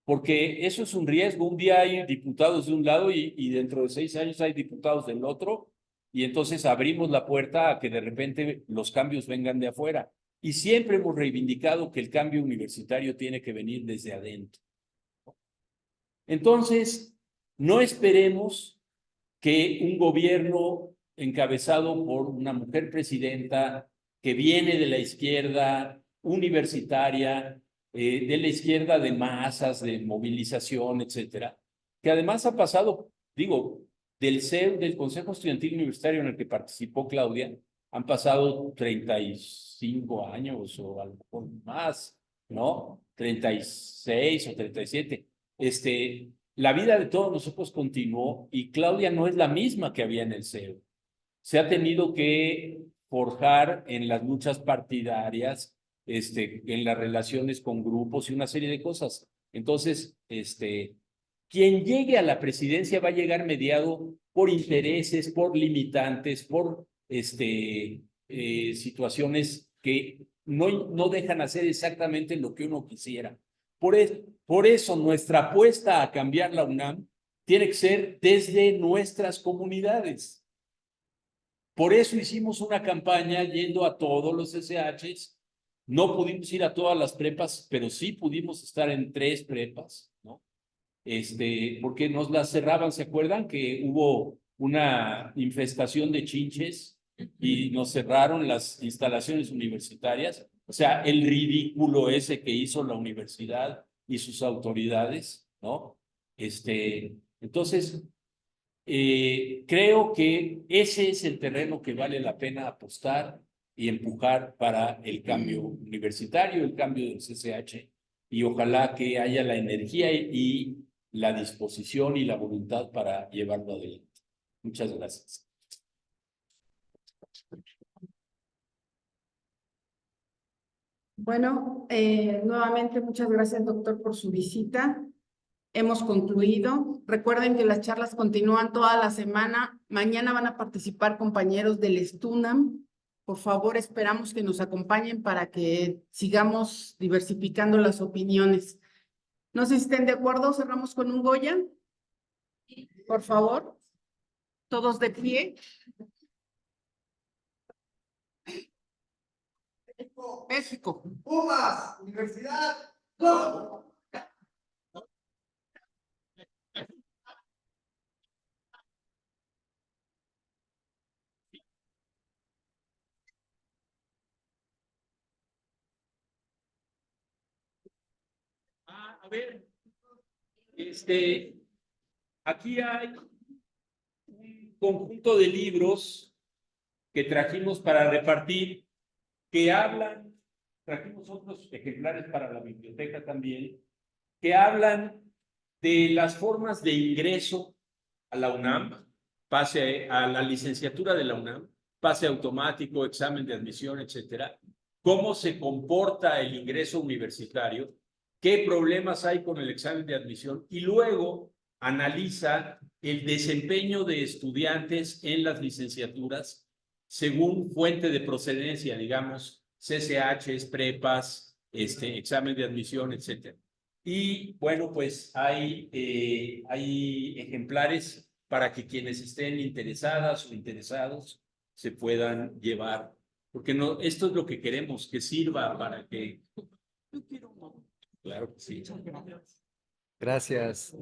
porque eso es un riesgo. Un día hay diputados de un lado y dentro de 6 años hay diputados del otro, y entonces abrimos la puerta a que de repente los cambios vengan de afuera. Y siempre hemos reivindicado que el cambio universitario tiene que venir desde adentro. Entonces, no esperemos que un gobierno encabezado por una mujer presidenta que viene de la izquierda universitaria, de la izquierda de masas, de movilización, etcétera, que además ha pasado, digo, del CEU, del Consejo Estudiantil Universitario en el que participó Claudia, han pasado 35 años o algo más, ¿no? 36 o 37. La vida de todos nosotros continuó y Claudia no es la misma que había en el CEU. Se ha tenido que forjar en las luchas partidarias, en las relaciones con grupos y una serie de cosas. Entonces, quien llegue a la presidencia va a llegar mediado por intereses, por limitantes, por situaciones que no dejan hacer exactamente lo que uno quisiera. Por eso nuestra apuesta a cambiar la UNAM tiene que ser desde nuestras comunidades. Por eso hicimos una campaña yendo a todos los SHs. No pudimos ir a todas las prepas, pero sí pudimos estar en 3 prepas, ¿no? Porque nos las cerraban. ¿Se acuerdan que hubo una infestación de chinches y nos cerraron las instalaciones universitarias? O sea, el ridículo ese que hizo la universidad y sus autoridades, ¿no? Entonces, creo que ese es el terreno que vale la pena apostar y empujar para el cambio universitario, el cambio del CCH, y ojalá que haya la energía y la disposición y la voluntad para llevarlo adelante. Muchas gracias. Bueno, nuevamente muchas gracias, doctor, por su visita. Hemos concluido. Recuerden que las charlas continúan toda la semana. Mañana van a participar compañeros del STUNAM. Por favor, esperamos que nos acompañen para que sigamos diversificando las opiniones. No sé si estén de acuerdo, cerramos con un Goya. Por favor, todos de pie. México. Pumas, Universidad, ¡go! A ver, aquí hay un conjunto de libros que trajimos para repartir, que hablan, trajimos otros ejemplares para la biblioteca también, que hablan de las formas de ingreso a la UNAM, pase a la licenciatura de la UNAM, pase automático, examen de admisión, etcétera, cómo se comporta el ingreso universitario, qué problemas hay con el examen de admisión, y luego analiza el desempeño de estudiantes en las licenciaturas según fuente de procedencia, digamos, CCHs, prepas, examen de admisión, etcétera. Y bueno, pues hay ejemplares para que quienes estén interesadas o interesados se puedan llevar, porque no, esto es lo que queremos, que sirva para que... Yo quiero uno. Claro que sí. Gracias.